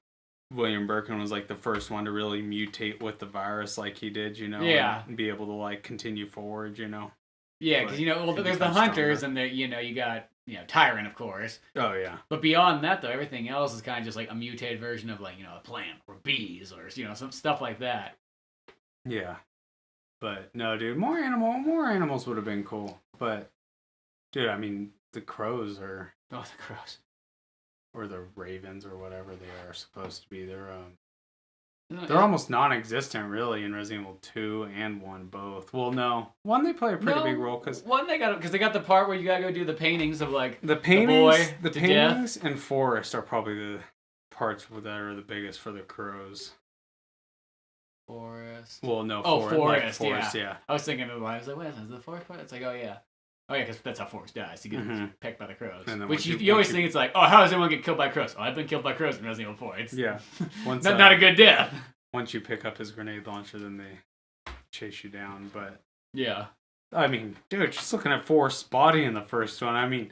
William Birkin was like the first one to really mutate with the virus, like he did, Yeah, and be able to like continue forward, Yeah, because there's the hunters, and you got Tyrant, of course. Oh yeah. But beyond that, though, everything else is kind of just like a mutated version of like a plant or bees or some stuff like that. Yeah, but no, dude, more animals would have been cool. But, dude, I mean, the crows are... Oh, the crows. Or the ravens or whatever they are supposed to be. They're almost non-existent, really, in Resident Evil 2 and 1 both. Well, no. 1, they play a pretty big role. Because they got the part where you gotta go do the paintings of, like, the paintings, the paintings and forest are probably the parts that are the biggest for the crows. Forest. Well, no. Forest. Yeah. I was thinking of. I was like, wait, is the forest part? It's like, oh yeah, because that's how forest dies. He gets pecked by the crows. Which you always think it's like, oh, how does anyone get killed by crows? Oh, I've been killed by crows in Resident Evil 4. It's not a good death. Once you pick up his grenade launcher, then they chase you down. But yeah, I mean, dude, just looking at Forrest's body in the first one, I mean.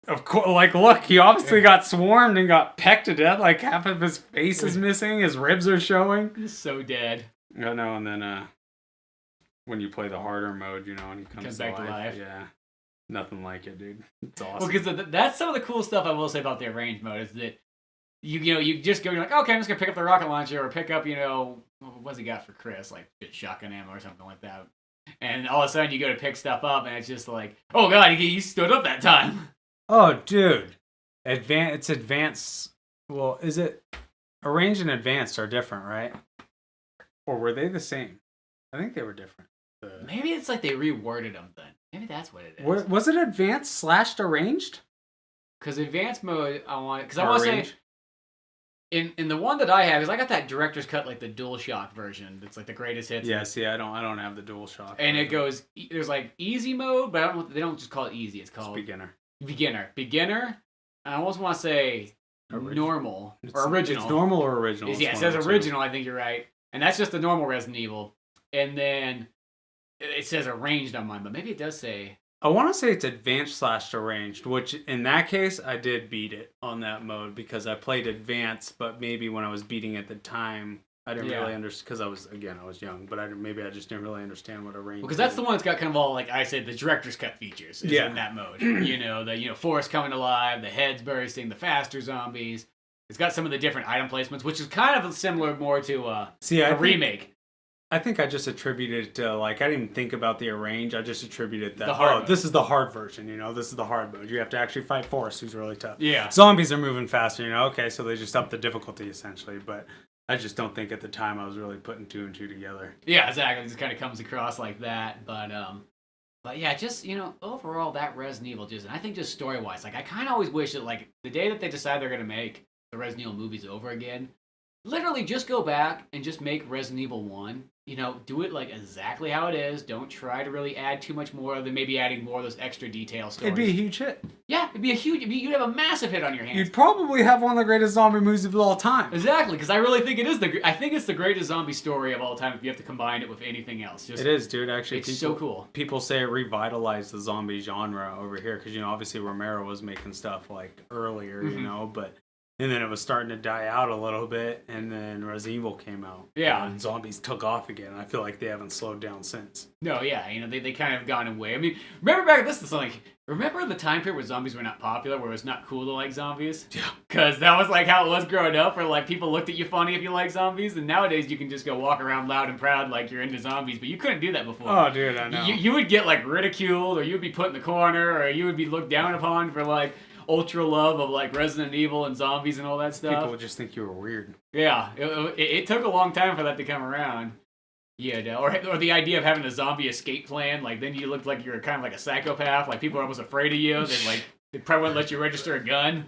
Of course, like, look, he obviously got swarmed and got pecked to death. Like, half of his face is missing. His ribs are showing. He's so dead. I know, and then when you play the harder mode, and he comes back to life. Yeah. Nothing like it, dude. It's awesome. Well, because that's some of the cool stuff I will say about the arranged mode is that you just go, you're like, okay, I'm just going to pick up the rocket launcher or pick up, what's he got for Chris? Like, shotgun ammo or something like that. And all of a sudden you go to pick stuff up and it's just like, oh god, he stood up that time. Oh, dude. It's advanced. Well, is it arranged and advanced are different, right? Or were they the same? I think they were different. Maybe it's like they reworded them then. Maybe that's what it is. Was it advanced / arranged? Because advanced mode, I want to say in the one that I have, because I got that director's cut, like the DualShock version. That's like the greatest hits. Yeah, see, I don't have the DualShock. And it goes, there's like easy mode, but they don't just call it easy. It's called beginner. Beginner. I almost want to say normal or original. It's normal or original. Yeah, it says original. I think you're right, and that's just the normal Resident Evil. And then it says arranged on mine, but maybe it does say. I want to say it's advanced / arranged, which in that case I did beat it on that mode because I played advanced, but maybe when I was beating at the time. I didn't really understand because I was young, but I just didn't really understand what arranged. Because that's the one that's got kind of all, like I said, the director's cut features in that mode. The forest coming alive, the heads bursting, the faster zombies. It's got some of the different item placements, which is kind of similar more to the remake. I think I just attributed it to, like, I didn't even think about the arrange. I just attributed that, The hard mode. this is the hard version, you know, this is the hard mode. You have to actually fight Forrest, who's really tough. Yeah. Zombies are moving faster, you know, okay, so they just upped the difficulty, essentially, but I just don't think at the time I was really putting two and two together. Yeah, exactly. It just kind of comes across like that, but yeah, just, you know, overall that Resident Evil and I think just story-wise, like I kind of always wish that like the day that they decide they're going to make the Resident Evil movies over again, literally just go back and just make Resident Evil 1. You know, do it like exactly how it is. Don't try to really add too much more than maybe adding more of those extra detail stories. It'd be a huge hit. Yeah, you'd have a massive hit on your hands. You'd probably have one of the greatest zombie movies of all time. Exactly, because I really think I think it's the greatest zombie story of all time if you have to combine it with anything else. It is, dude. Actually, it's so cool. People say it revitalized the zombie genre over here because, you know, obviously Romero was making stuff like earlier, you know, and then it was starting to die out a little bit, and then Resident Evil came out. Yeah. And zombies took off again. I feel like they haven't slowed down since. No, yeah, you know, they kind of gone away. I mean, remember back this is like, remember the time period where zombies were not popular, where it was not cool to like zombies? Yeah. Because that was like how it was growing up, where like people looked at you funny if you like zombies, and nowadays you can just go walk around loud and proud like you're into zombies, but you couldn't do that before. Oh, dude, I know. You would get like ridiculed, or you would be put in the corner, or you would be looked down upon for like ultra love of like Resident Evil and zombies and all that stuff. People would just think you were weird. Yeah, it took a long time for that to come around. Yeah, or the idea of having a zombie escape plan, like then you looked like you were kind of like a psychopath, like people were almost afraid of you. They probably wouldn't let you register a gun.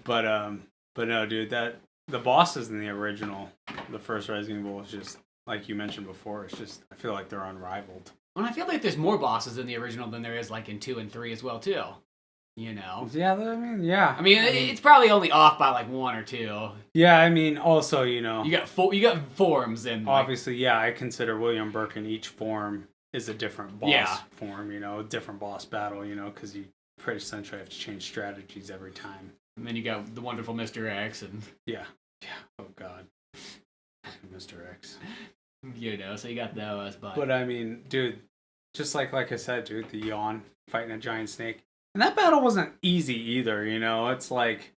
but no, dude, the bosses in the original, the first Resident Evil was just like you mentioned before. It's just I feel like they're unrivaled. And I feel like there's more bosses in the original than there is like in 2 and 3 as well too. You know? Yeah, I mean, yeah. I mean, it's probably only off by like 1 or 2. Yeah, I mean, also, you know, you got forms and obviously, yeah, I consider William Birkin each form is a different boss form, you know, a different boss battle, you know, because you pretty essentially have to change strategies every time. And then you got the wonderful Mr. X and yeah, oh god, Mr. X. You know, so you got those, but I mean, dude, just like I said, dude, the yawn fighting a giant snake, and that battle wasn't easy either. You know, it's like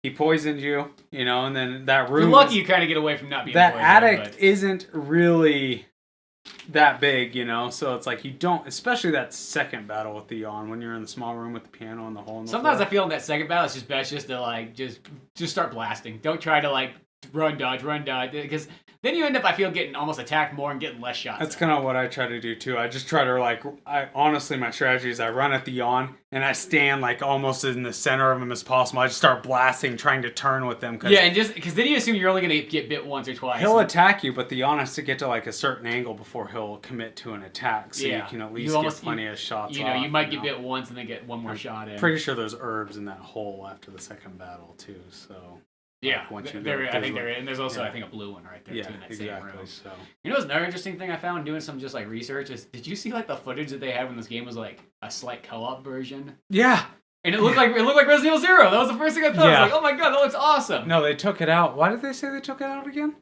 he poisoned you, you know, and then that room. You're lucky you kind of get away from not being that poisoned. That attic isn't really that big, you know, so it's like you don't, especially that second battle with the yawn when you're in the small room with the piano and the hole in the Sometimes floor. I feel in that second battle it's just best just to like just start blasting. Don't try to like run dodge, because then you end up, I feel, getting almost attacked more and getting less shots. That's kind of what I try to do too. I just try to like, honestly, my strategy is I run at the yawn and I stand like almost in the center of him as possible. I just start blasting, trying to turn with them. Yeah, and just because then you assume you're only going to get bit once or twice. He'll attack you, but the yawn has to get to like a certain angle before he'll commit to an attack. So you can at least get plenty of shots. You know, you might get bit once and then get one more shot in. Pretty sure there's herbs in that hole after the second battle too. So. Yeah, I think there is. And there's also, I think, a blue one right there, too, in that same room. So. You know what's another interesting thing I found doing some just, like, research is, did you see, like, the footage that they had when this game was, like, a slight co-op version? Yeah. And it looked like Resident Evil 0. That was the first thing I thought. I was like, oh my god, that looks awesome. No, they took it out. Why did they say they took it out again?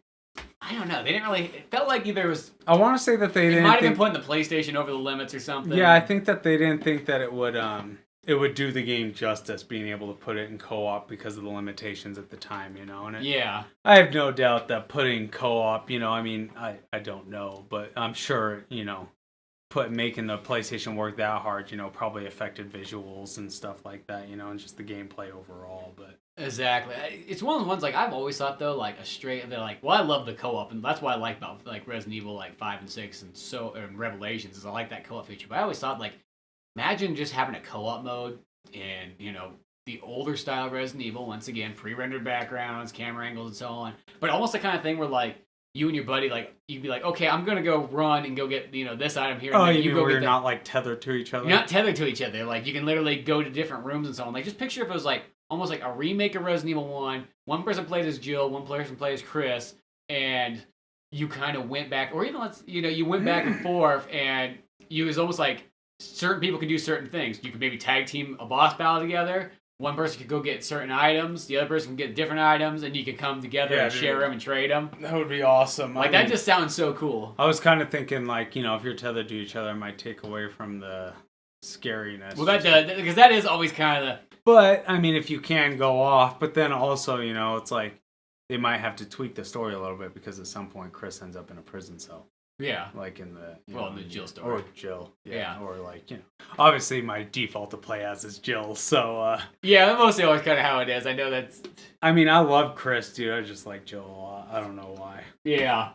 I don't know. They didn't really... It felt like either it was... I want to say that they didn't It might have been putting the PlayStation over the limits or something. Yeah, I think that they didn't think that it would do the game justice being able to put it in co-op because of the limitations at the time, you know? And I have no doubt that putting co-op, you know, I mean, I don't know, but I'm sure, you know, making the PlayStation work that hard, you know, probably affected visuals and stuff like that, you know, and just the gameplay overall, but... Exactly. It's one of the ones, like, I've always thought, though, like, they're like, well, I love the co-op, and that's what I like about, like, Resident Evil, like, 5 and 6 and Revelations, is I like that co-op feature, but I always thought, like, imagine just having a co-op mode and, you know, the older style Resident Evil, once again, pre-rendered backgrounds, camera angles, and so on. But almost the kind of thing where, like, you and your buddy, like, you'd be like, okay, I'm going to go run and go get, you know, this item here. Oh, and you go mean you're not, like, tethered to each other? You're not tethered to each other. Like, you can literally go to different rooms and so on. Like, just picture if it was, like, almost like a remake of Resident Evil 1. One person played as Jill, one person played as Chris, and you kind of went back, or even, you went back and forth, and it was almost like, certain people can do certain things. You could maybe tag team a boss battle together. One person could go get certain items. The other person can get different items, and you can come together and share them and trade them. That would be awesome. Like, that just sounds so cool. I was kind of thinking, like, you know, if you're tethered to each other, it might take away from the scariness. Well, that does, because that is always kind of the... But, I mean, if you can go off, but then also, you know, it's like, they might have to tweak the story a little bit because at some point Chris ends up in a prison cell. Yeah. Like in the in the Jill story. Or Jill. Yeah. Or like, obviously my default to play as is Jill, so yeah, that's mostly always kind of how it is. I know that's I mean, I love Chris, dude. I just like Jill a lot. I don't know why. Yeah.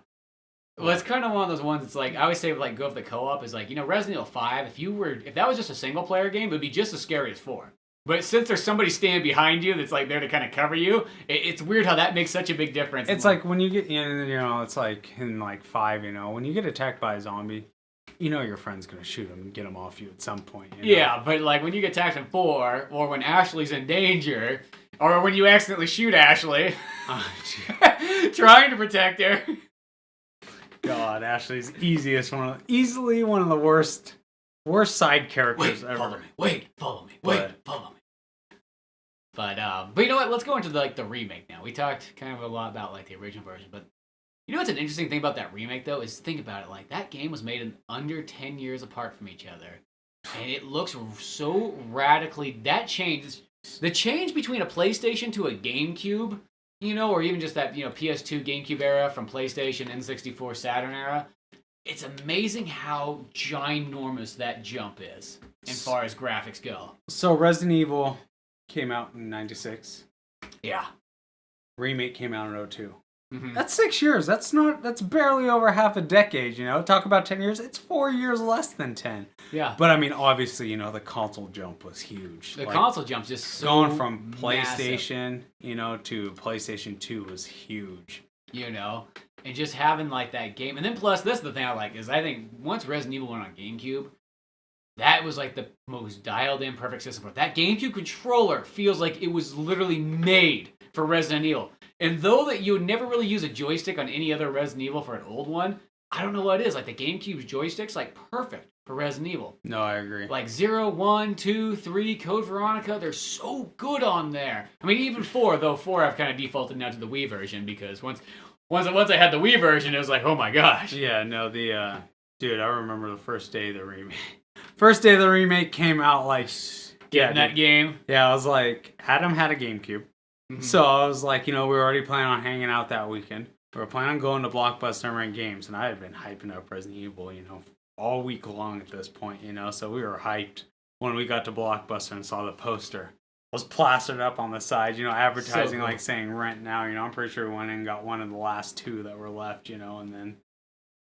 Well, it's kind of one of those ones. It's like I always say, like go with the co-op is like Resident Evil 5. If that was just a single player game, it would be just as scary as 4. But since there's somebody standing behind you that's like there to kind of cover you, it's weird how that makes such a big difference. It's like when you get it's like in like 5, when you get attacked by a zombie, your friend's gonna shoot him and get him off you at some point. Yeah, but like when you get attacked in 4, or when Ashley's in danger, or when you accidentally shoot Ashley, trying to protect her. God, Ashley's easily one of the worst side characters ever. Follow me. Follow me. But you know what? Let's go into the remake now. We talked kind of a lot about like the original version, but what's an interesting thing about that remake though is think about it. Like that game was made in under 10 years apart from each other, and it looks so radically. The change between a PlayStation to a GameCube. Or even just that, PS2, GameCube era from PlayStation, N64, Saturn era. It's amazing how ginormous that jump is as far as graphics go. So Resident Evil came out in 96. Yeah. Remake came out in 02. Mm-hmm. That's 6 years. That's barely over half a decade, Talk about 10 years. It's 4 years less than 10. Yeah. But I mean, obviously, the console jump was huge. The console jump's just so going from massive. PlayStation, to PlayStation 2 was huge. And just having like that game. And then plus, this is the thing I like, is I think once Resident Evil went on GameCube, that was like the most dialed in perfect system for it. That GameCube controller feels like it was literally made for Resident Evil. And though that you would never really use a joystick on any other Resident Evil for an old one, I don't know what it is. Like the GameCube's joystick's like perfect for Resident Evil. No, I agree. Like 0, 1, 2, 3, Code Veronica, they're so good on there. I mean, even 4, though 4 I've kind of defaulted now to the Wii version because once I had the Wii version, it was like, oh my gosh. Yeah, no, dude, I remember the first day of the remake. First day of the remake came out like that game. Yeah, I was like, Adam had a GameCube. Mm-hmm. So I was like, we were already planning on hanging out that weekend. We were planning on going to Blockbuster and rent games, and I had been hyping up Resident Evil, all week long at this point, so we were hyped when we got to Blockbuster and saw the poster. It was plastered up on the side, advertising so cool. Like saying rent now, I'm pretty sure we went in and got one of the last 2 that were left, and then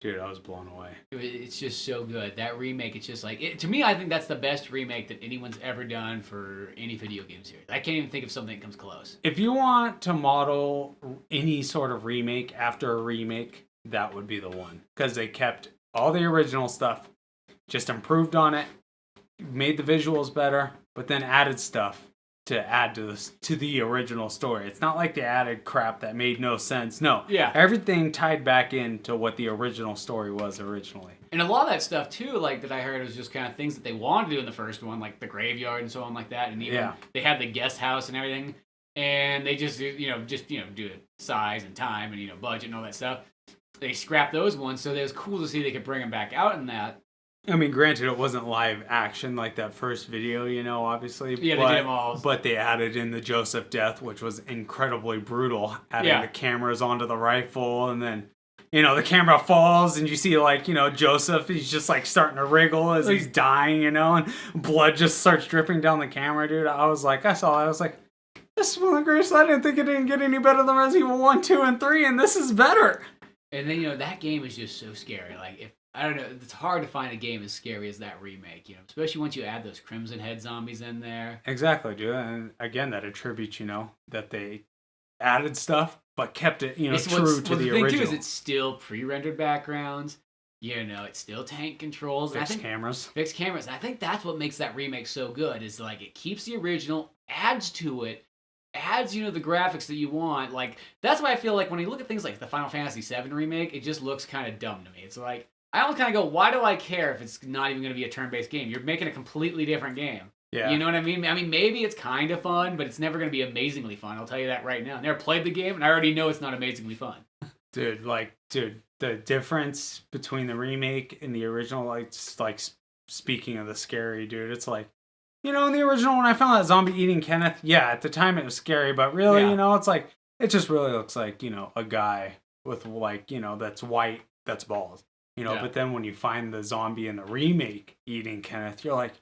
dude, I was blown away. It's just so good. That remake, it's just like... to me, I think that's the best remake that anyone's ever done for any video game series. I can't even think of something that comes close. If you want to model any sort of remake after a remake, that would be the one. Because they kept all the original stuff, just improved on it, made the visuals better, but then added stuff to add to the original story. It's not like they added crap that made no sense. No. Yeah. Everything tied back into what the original story was originally. And a lot of that stuff too, like that I heard was just kind of things that they wanted to do in the first one, like the graveyard and so on like that. And even they had the guest house and everything. And they just do it size and time and budget and all that stuff. They scrapped those ones, so it was cool to see they could bring them back out in that. I mean, granted, it wasn't live action like that first video, obviously. Yeah, they did them all. But they added in the Joseph death, which was incredibly brutal. Adding the cameras onto the rifle, and then, the camera falls, and you see, Joseph, he's just, starting to wriggle as he's dying, and blood just starts dripping down the camera, dude. I saw that, I was like, this is one of the greatest. I didn't think it didn't get any better than Resident Evil 1, 2, and 3, and this is better. And then, that game is just so scary. Like, I don't know, it's hard to find a game as scary as that remake, especially once you add those Crimson Head zombies in there. Exactly, dude. And again, that attributes, that they added stuff, but kept it, true to the original. The thing, too, is it's still pre-rendered backgrounds. It's still tank controls. Fixed cameras. Fixed cameras. And I think that's what makes that remake so good, is, it keeps the original, adds to it, adds, the graphics that you want. Like, that's why I feel like when you look at things like the Final Fantasy VII remake, it just looks kind of dumb to me. It's like, I almost kind of go, why do I care if it's not even going to be a turn-based game? You're making a completely different game. Yeah. You know what I mean? I mean, maybe it's kind of fun, but it's never going to be amazingly fun. I'll tell you that right now. I never played the game, and I already know it's not amazingly fun. Dude, the difference between the remake and the original, speaking of the scary, dude, it's like, in the original, when I found that zombie eating Kenneth, at the time it was scary, but really, it's like, it just really looks like, a guy with like, that's white, that's bald. Yeah. But then when you find the zombie in the remake eating Kenneth, you're like,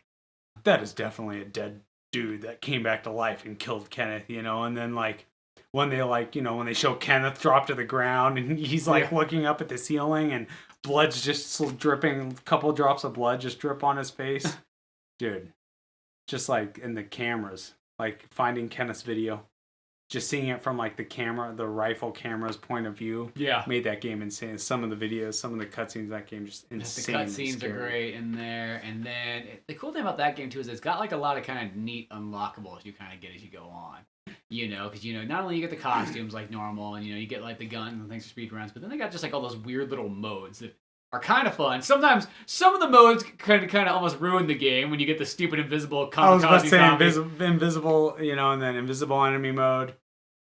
that is definitely a dead dude that came back to life and killed Kenneth, and then like when they when they show Kenneth drop to the ground and he's like looking up at the ceiling and blood's just dripping, a couple drops of blood just drip on his face. Dude, just like in the cameras, like finding Kenneth's video, just seeing it from like the rifle camera's point of view, made that game insane. Some of the videos, some of the cutscenes in that game, just insane. The cutscenes are great in there, and then the cool thing about that game too is it's got like a lot of kind of neat unlockables you kind of get as you go on. Because not only you get the costumes like normal, and you get like the guns and things for speed runs, but then they got just like all those weird little modes that are kind of fun. Sometimes some of the modes kind of almost ruin the game when you get the stupid invisible kamikaze. I was about to say invisible, and then invisible enemy mode,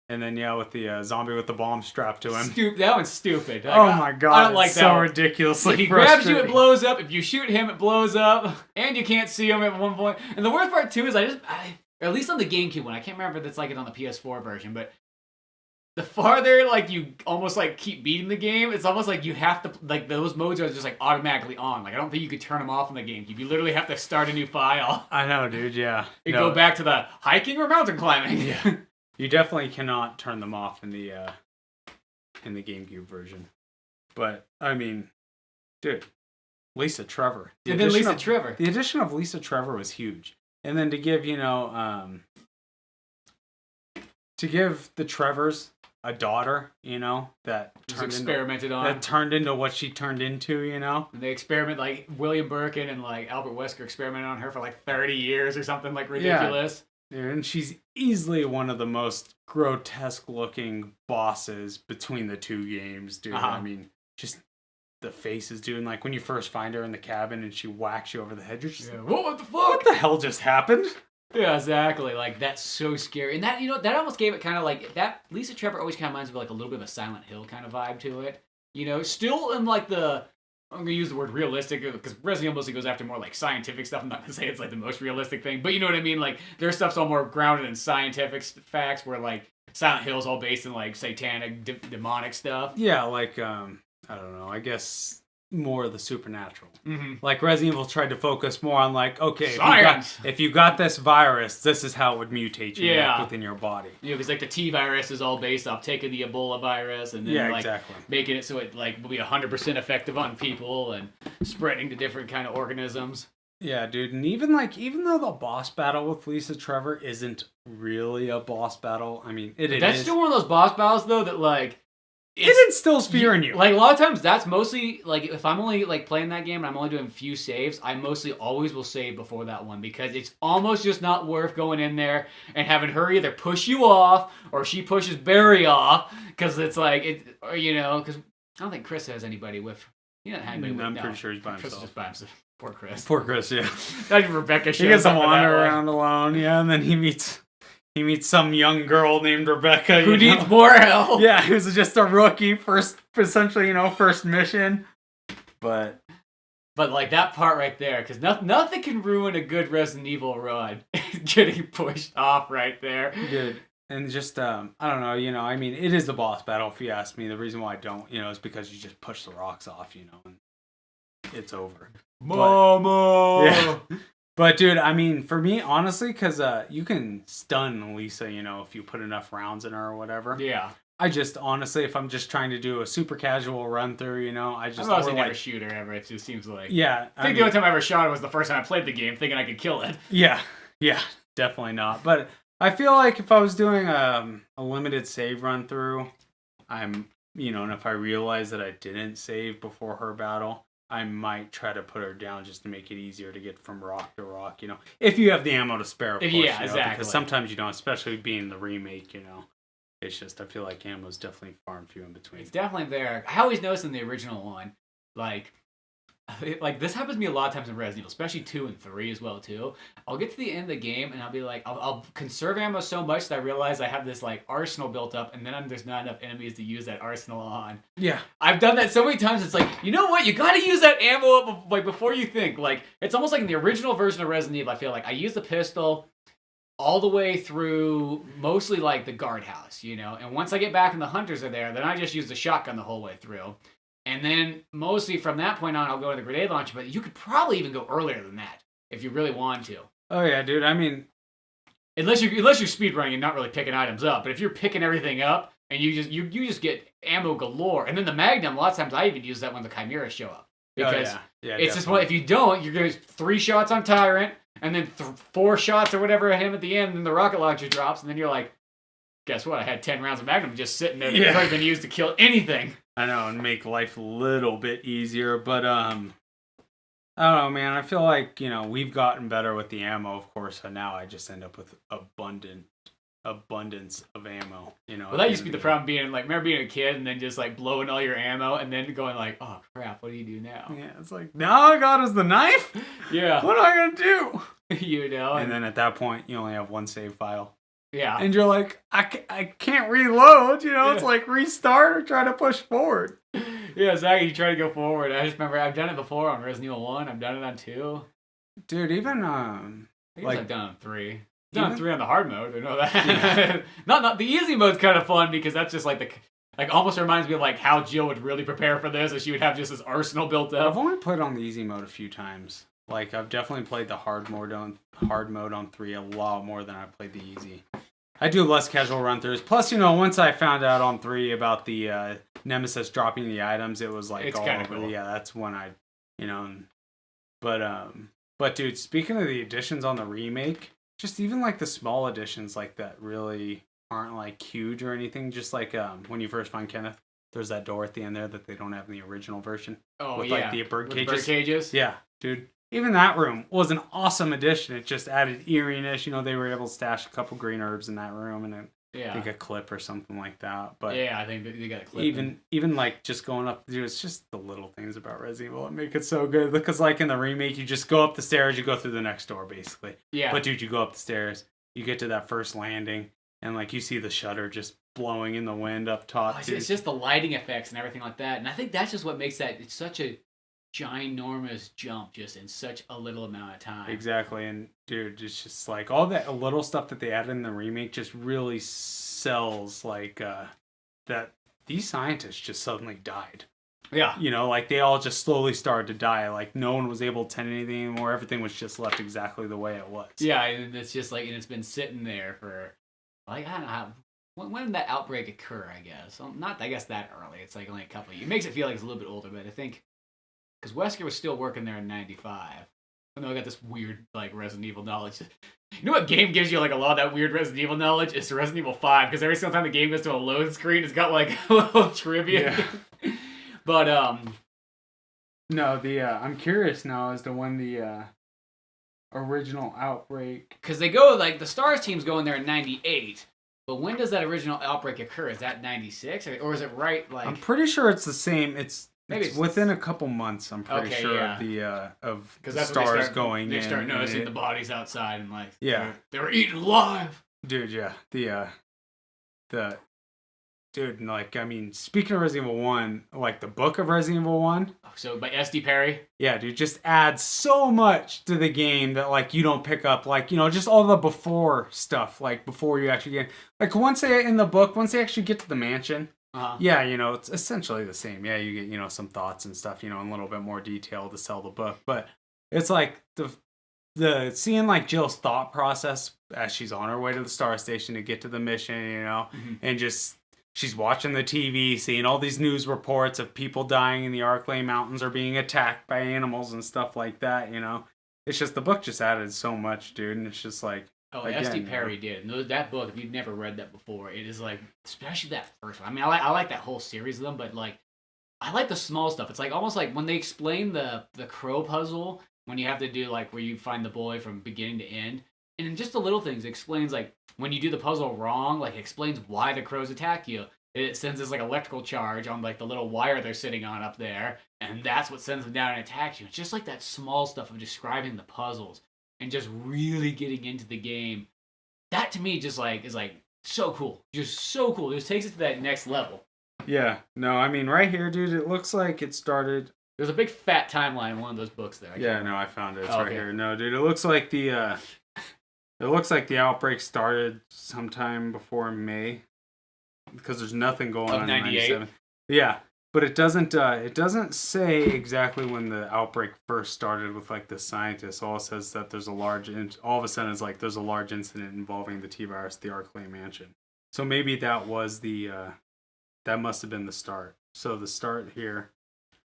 and then with the zombie with the bomb strapped to him. That one's stupid. Like, oh my god! I don't like that. So ridiculously. If he grabs you, it blows up. If you shoot him, it blows up, and you can't see him at one point. And the worst part too is or at least on the GameCube one, I can't remember if it's like it on the PS4 version, but the farther like you almost like keep beating the game, it's almost like you have to like those modes are just like automatically on. Like I don't think you could turn them off on the GameCube. You literally have to start a new file. I know, dude. Yeah. You go back to the hiking or mountain climbing. Yeah. You definitely cannot turn them off in the GameCube version. But I mean, dude, Lisa Trevor. The addition of Lisa Trevor was huge. And then to give the Trevors a daughter, that turned into what she turned into, And they experiment like William Birkin and like Albert Wesker experimented on her for like 30 years or something like ridiculous. Yeah, and she's easily one of the most grotesque looking bosses between the two games, dude. I mean, just the faces, dude. And like when you first find her in the cabin and she whacks you over the head, you're just like, what the fuck? What the hell just happened? Yeah, exactly. Like, that's so scary. And that, that almost gave it kind of like, that Lisa Trevor always kind of reminds me of like a little bit of a Silent Hill kind of vibe to it. Still in like I'm going to use the word realistic because Resident Evil mostly goes after more like scientific stuff. I'm not going to say it's like the most realistic thing, but you know what I mean? Like, their stuff's all more grounded in scientific facts where like Silent Hill's all based in like satanic, demonic stuff. Yeah, like, I don't know, I guess more of the supernatural. Mm-hmm. Like Resident Evil tried to focus more on like, okay, if you got this virus, this is how it would mutate you within your body. Because like the T virus is all based off taking the Ebola virus and then making it so it like will be 100% effective on people and spreading to different kind of organisms. Yeah, dude, and even though the boss battle with Lisa Trevor isn't really a boss battle, I mean, that's still one of those boss battles though that like it instills fear in you. Like, a lot of times, that's mostly, like, if I'm only, like, playing that game and I'm only doing a few saves, I mostly always will save before that one because it's almost just not worth going in there and having her either push you off or she pushes Barry off because it's like, because I don't think Chris has anybody with, he doesn't have anybody with. I'm pretty sure he's by himself. Chris is just by himself. Poor Chris. Poor Chris, yeah. Not even Rebecca shows He gets to wander around alone, and then he meets some young girl named Rebecca. Who needs more help. Yeah, who's just a rookie, first mission. But like that part right there, because nothing can ruin a good Resident Evil run. Getting pushed off right there. Good. And just, I don't know, I mean, it is the boss battle, if you ask me. The reason why I don't, is because you just push the rocks off, and it's over. Mama! Yeah. But, dude, I mean, for me, honestly, because you can stun Lisa, if you put enough rounds in her or whatever. Yeah. I just, honestly, if I'm just trying to do a super casual run through, I just... I've honestly never shoot her ever, it just seems like... Yeah. I think the only time I ever shot her was the first time I played the game, thinking I could kill it. Yeah, definitely not. But I feel like if I was doing a limited save run through, and if I realize that I didn't save before her battle... I might try to put her down just to make it easier to get from rock to rock, if you have the ammo to spare, of course, exactly. Because sometimes you don't, especially being the remake, It's just, I feel like ammo's definitely far and few in between. It's definitely there. I always noticed in the original one, like this happens to me a lot of times in Resident Evil, especially 2 and 3 as well, too. I'll get to the end of the game, and I'll be like, I'll conserve ammo so much that I realize I have this, like, arsenal built up, and then there's not enough enemies to use that arsenal on. Yeah. I've done that so many times, it's like, you know what? You gotta use that ammo up, like, before you think. Like, it's almost like in the original version of Resident Evil, I feel like I use the pistol, all the way through mostly like the guardhouse, and once I get back and the hunters are there, then I just use the shotgun the whole way through. And then mostly from that point on, I'll go to the grenade launcher, but you could probably even go earlier than that if you really want to. Oh yeah, dude. I mean, unless you're speedrunning and not really picking items up, but if you're picking everything up and you just get ammo galore, and then the Magnum, a lot of times I even use that when the Chimeras show up because it's just if you don't, you're going to 3 shots on Tyrant and then 4 shots or whatever at him at the end, and the rocket launcher drops, and then you're like, guess what? I had 10 rounds of Magnum just sitting there that could have been used to kill anything. I know, and make life a little bit easier, but I don't know, man. I feel like, we've gotten better with the ammo, of course, so now I just end up with abundance of ammo, Well, that used to be the problem remember being a kid and then just like blowing all your ammo and then going like, oh crap, what do you do now? Yeah, it's like, now all I got is the knife? Yeah. What am I going to do? And then at that point, you only have one save file. Yeah. And you're like, I can't reload, It's like restart or try to push forward. Yeah, exactly. You try to go forward. I just remember I've done it before on Resident Evil 1. I've done it on 2. Dude, even I guess I've done it on 3. I've done 3 on the hard mode. I know that. Yeah. not the easy mode's kind of fun because that's just like almost reminds me of like how Jill would really prepare for this, and she would have just this arsenal built up. I've only played on the easy mode a few times. Like I've definitely played the hard mode on 3 a lot more than I played the easy. I do less casual run-throughs. Plus, once I found out on 3 about the Nemesis dropping the items, it was like it's all kind of over. cool. Yeah, that's when I, But dude, speaking of the additions on the remake, just even like the small additions like that really aren't like huge or anything. Just like when you first find Kenneth, there's that door at the end there that they don't have in the original version. Oh, with, yeah. Like the bird cages. Bird cages? Yeah, dude. Even that room was an awesome addition. It just added eeriness. They were able to stash a couple green herbs in that room and I think a clip or something like that. But yeah, I think they got a clip. Even like just going up, dude, it's just the little things about Resident Evil that make it so good. Because like in the remake, you just go up the stairs, you go through the next door, basically. Yeah. But dude, you go up the stairs, you get to that first landing, and like you see the shutter just blowing in the wind up top. It's just the lighting effects and everything like that, and I think that's just what makes it's such a ginormous jump just in such a little amount of time. Exactly, and dude, it's just like all that little stuff that they added in the remake just really sells like that these scientists just suddenly died. Yeah. Like they all just slowly started to die. Like no one was able to tend anything anymore. Everything was just left exactly the way it was. Yeah, and it's just like, and it's been sitting there for like, I don't know how. When did that outbreak occur, I guess? Well, not, I guess, that early. It's like only a couple of years. It makes it feel like it's a little bit older, but I think because Wesker was still working there in 95. I know I got this weird, like, Resident Evil knowledge. You know what game gives you, like, a lot of that weird Resident Evil knowledge? It's Resident Evil 5, because every single time the game goes to a load screen, it's got, like, a little trivia. Yeah. But, No, I'm curious now as to when the original outbreak... Because they go, like, the STARS team's going there in 98. But when does that original outbreak occur? Is that 96? Or is it right, like... I'm pretty sure it's the same. It's within a couple months, I'm pretty sure, yeah. of the STARS going in. They start noticing the bodies outside and, like, yeah, they were eaten alive. Dude, yeah. Dude, like, I mean, speaking of Resident Evil 1, like, the book of Resident Evil 1... So, by S.D. Perry? Yeah, dude, just adds so much to the game that, like, you don't pick up. Like, just all the before stuff, like, before you actually get... Like, once they actually get to the mansion, yeah, it's essentially the same. Yeah, you get, some thoughts and stuff, in a little bit more detail to sell the book. But it's, like, the seeing, like, Jill's thought process as she's on her way to the Star Station to get to the mission, Mm-hmm. and just... She's watching the TV, seeing all these news reports of people dying in the Arklay Mountains or being attacked by animals and stuff like that, It's just, the book just added so much, dude, and it's just like... Oh, S.D. Perry did. And that book, if you've never read that before, it is like, especially that first one. I mean, I like that whole series of them, but like, I like the small stuff. It's like almost like when they explain the crow puzzle, when you have to do like where you find the boy from beginning to end, and in just the little things, it explains like when you do the puzzle wrong, like it explains why the crows attack you. It sends this like electrical charge on like the little wire they're sitting on up there, and that's what sends them down and attacks you. It's just like that small stuff of describing the puzzles and just really getting into the game. That to me just like is like so cool. Just so cool. It just takes it to that next level. Yeah. No, I mean right here, dude, it looks like it started... There's a big fat timeline in one of those books there. I found it. It's right here. No, dude, it looks like the It looks like the outbreak started sometime before May, because there's nothing going on in 97. Yeah, but it doesn't say exactly when the outbreak first started with like the scientists. All it says that there's all of a sudden it's like there's a large incident involving the T-virus at the Arklay mansion. So maybe that was that must have been the start. So the start here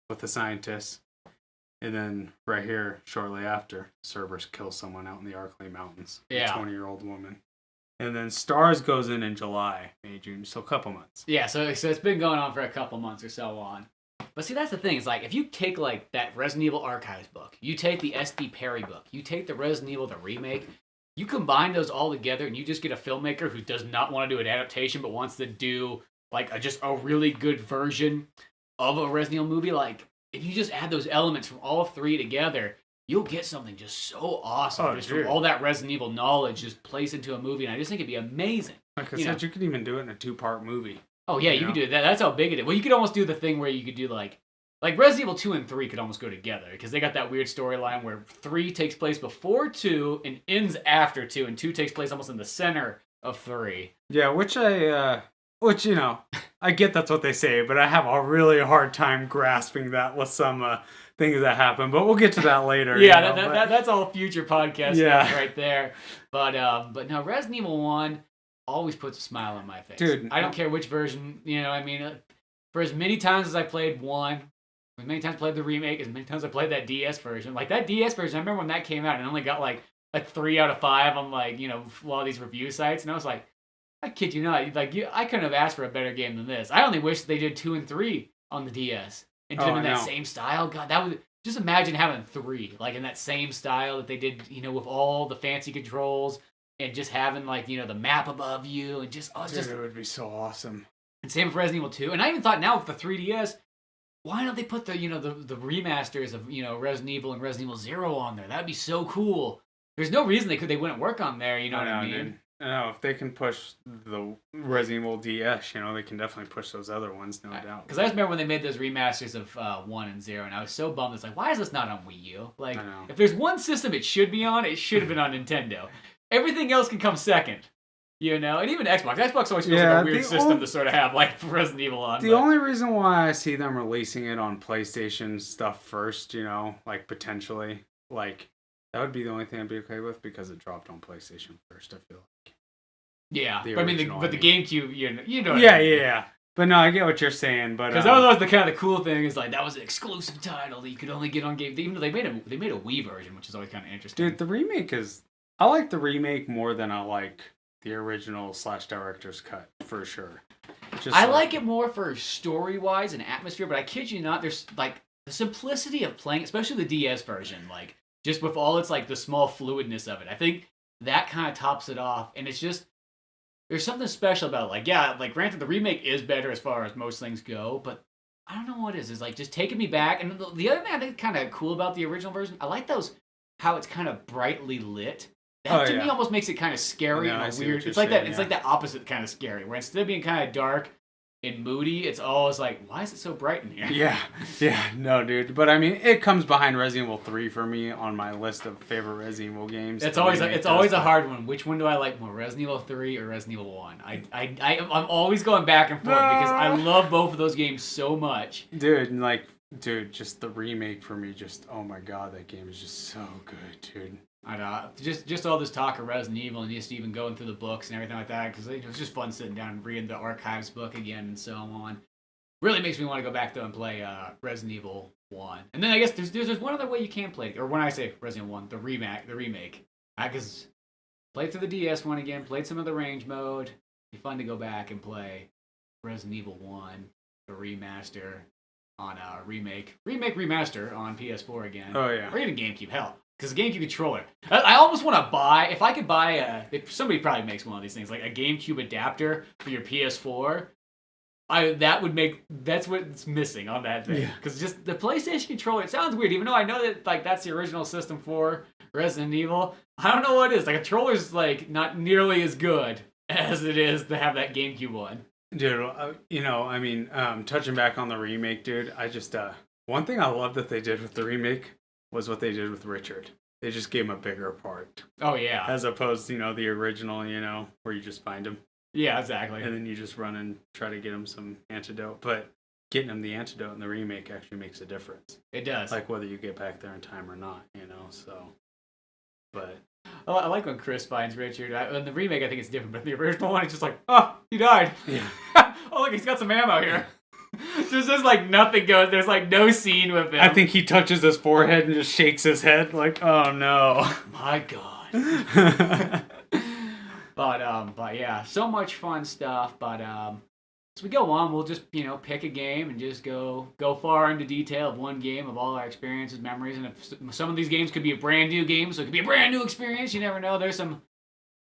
with the scientists, and then right here shortly after, Cerberus kills someone out in the Arklay Mountains. Yeah. A 20-year-old woman. And then Stars goes in July, May, June, so a couple months. Yeah, so it's been going on for a couple months or so on. But see, that's the thing. Is like, if you take, like, that Resident Evil Archives book, you take the S.D. Perry book, you take the Resident Evil, the remake, you combine those all together, and you just get a filmmaker who does not want to do an adaptation, but wants to do, like, just a really good version of a Resident Evil movie. Like, if you just add those elements from all three together, you'll get something just so awesome. Just from all that Resident Evil knowledge just placed into a movie, and I just think it'd be amazing. Like I said, you could even do it in a 2-part movie. Oh yeah, you could do that. That's how big it is. Well, you could almost do the thing where you could do like Resident Evil 2 and 3 could almost go together, because they got that weird storyline where 3 takes place before 2 and ends after 2, and 2 takes place almost in the center of 3. Yeah, which you know, I get that's what they say, but I have a really hard time grasping that with some things that happen. But we'll get to that later. Yeah, that's all future podcast stuff right there. But no, Resident Evil 1 always puts a smile on my face. Dude, I don't care which version, you know, I mean, for as many times as I played 1, as many times I played the remake, as many times I played that DS version. Like, that DS version, I remember when that came out and only got like a 3 out of 5 on, like, you know, a lot of these review sites, and I was like, I kid you not, like, I couldn't have asked for a better game than this. I only wish they did 2 and 3 on the DS and did them in that same style. God, that would just imagine having 3 like in that same style that they did, you know, with all the fancy controls and just having, like, you know, the map above you and just it would be so awesome. And same with Resident Evil 2. And I even thought now with the 3DS, why don't they put the, you know, the remasters of, you know, Resident Evil and Resident Evil 0 on there? That'd be so cool. There's no reason they wouldn't work on there, you know what I mean? Dude. No, if they can push the Resident Evil DS, you know, they can definitely push those other ones, no doubt. Because I just remember when they made those remasters of 1 and 0, and I was so bummed. It's like, why is this not on Wii U? Like, if there's one system it should be on, it should have been on Nintendo. Everything else can come second, you know? And even Xbox. Xbox always feels like a weird system to sort of have, like, Resident Evil on. The only reason why I see them releasing it on PlayStation stuff first, you know, like, potentially, like, that would be the only thing I'd be okay with, because it dropped on PlayStation first, I feel like. Yeah, but I mean, the GameCube, you know. Yeah. But no, I get what you're saying. But because that was always the kind of the cool thing, is like that was an exclusive title that you could only get on game. Even though they made a Wii version, which is always kind of interesting. Dude, the remake I like the remake more than I like the original / director's cut, for sure. I like it more for story-wise and atmosphere, but I kid you not, there's like the simplicity of playing, especially the DS version, like just with all its like the small fluidness of it. I think that kind of tops it off, and it's just. There's something special about it. Like, yeah, like, granted, the remake is better as far as most things go, but I don't know what it is. It's, like, just taking me back. And the other thing I think kind of cool about the original version, I like how it's kind of brightly lit. That, to me, almost makes it kind of scary and weird. It's like that. It's like that opposite kind of scary, where instead of being kind of dark and moody, it's always like, why is it so bright in here? Yeah, no, dude. But I mean, it comes behind Resident Evil 3 for me on my list of favorite Resident Evil games. It's always a hard one. Which one do I like more, Resident Evil 3 or Resident Evil 1? I'm always going back and forth because I love both of those games so much. Dude, just the remake for me, oh my god, that game is just so good, dude. I know, just all this talk of Resident Evil and just even going through the books and everything like that, because it was just fun sitting down and reading the Archives book again and so on. Really makes me want to go back though and play Resident Evil 1. And then I guess there's one other way you can play it, or when I say Resident Evil 1, the remake. Because played through the DS one again, played some of the range mode. It'd be fun to go back and play Resident Evil 1, the remaster on remake remaster on PS4 again. Oh yeah. Or even GameCube, hell. Because the GameCube controller. I almost want to buy, if I could buy if somebody probably makes one of these things, like a GameCube adapter for your PS4, that's what's missing on that thing. Because just the PlayStation controller, it sounds weird, even though I know that like that's the original system for Resident Evil. I don't know what it is. Like, a controller's like not nearly as good as it is to have that GameCube one. Dude, touching back on the remake, dude, I just, one thing I love that they did with the remake was what they did with Richard. They just gave him a bigger part. Oh yeah. As opposed to, the original, where you just find him. Yeah, exactly. And then you just run and try to get him some antidote. But getting him the antidote in the remake actually makes a difference. It does. Like whether you get back there in time or not, so. But I like when Chris finds Richard. In the remake, I think it's different, but in the original one, it's just like, oh, he died. Yeah. Oh, look, he's got some ammo here. There's just like nothing goes. There's like no scene with him. I think he touches his forehead and just shakes his head like, oh no. My God. But yeah, so much fun stuff. But as we go on, we'll just pick a game and just go far into detail of one game of all our experiences, memories, and if some of these games could be a brand new game, so it could be a brand new experience. You never know. There's some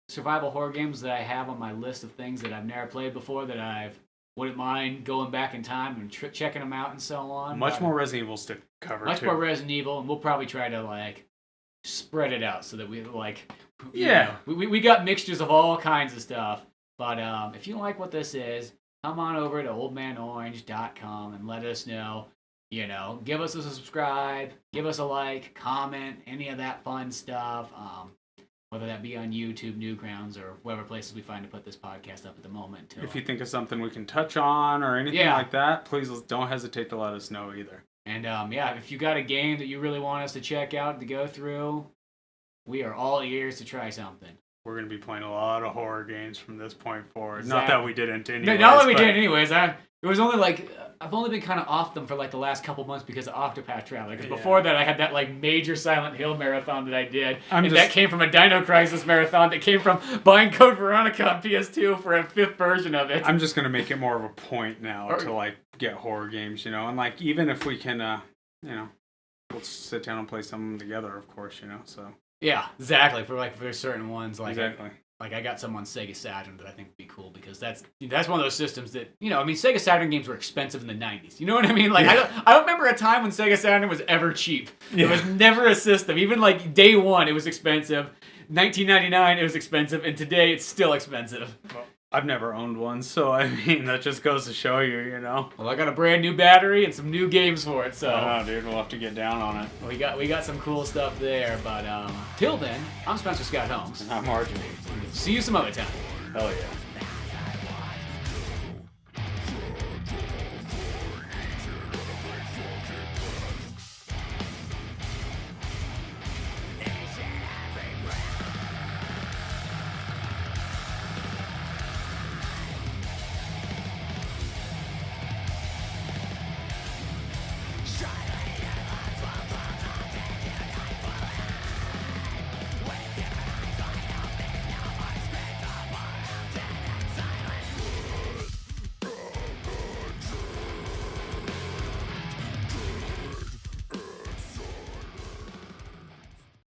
survival horror games that I have on my list of things that I've never played before that I wouldn't mind going back in time and checking them out and so on. Much more Resident Evil to cover. Much more Resident Evil, and we'll probably try to spread it out so that we we got mixtures of all kinds of stuff. But if you like what this is, come on over to oldmanorange.com and let us know. Give us a subscribe, give us a like, comment, any of that fun stuff. Whether that be on YouTube, Newgrounds, or whatever places we find to put this podcast up at the moment. If you think of something we can touch on or anything like that, please don't hesitate to let us know either. And if you got a game that you really want us to check out, to go through, we are all ears to try something. We're going to be playing a lot of horror games from this point forward. Exactly. Not that we didn't anyways. Not that we did anyways. It was only I've only been kind of off them for the last couple months because of Octopath Traveler. Because before that, I had that major Silent Hill marathon that I did. That came from a Dino Crisis marathon that came from buying Code Veronica on PS2 for a 5th version of it. I'm just going to make it more of a point now to get horror games, and even if we can, we'll sit down and play some of them together, of course, so. Yeah, exactly. For certain ones, exactly. I got some on Sega Saturn that I think would be cool because that's one of those systems that Sega Saturn games were expensive in the 90s. You know what I mean? I don't remember a time when Sega Saturn was ever cheap. Yeah. It was never a system. Even day one, it was expensive. 1999, it was expensive, and today it's still expensive. Well, I've never owned one, so that just goes to show you, Well, I got a brand new battery and some new games for it, so. Oh, dude, we'll have to get down on it. We got some cool stuff there, but till then, I'm Spencer Scott Holmes. And I'm Marjorie. See you some other time. Hell yeah.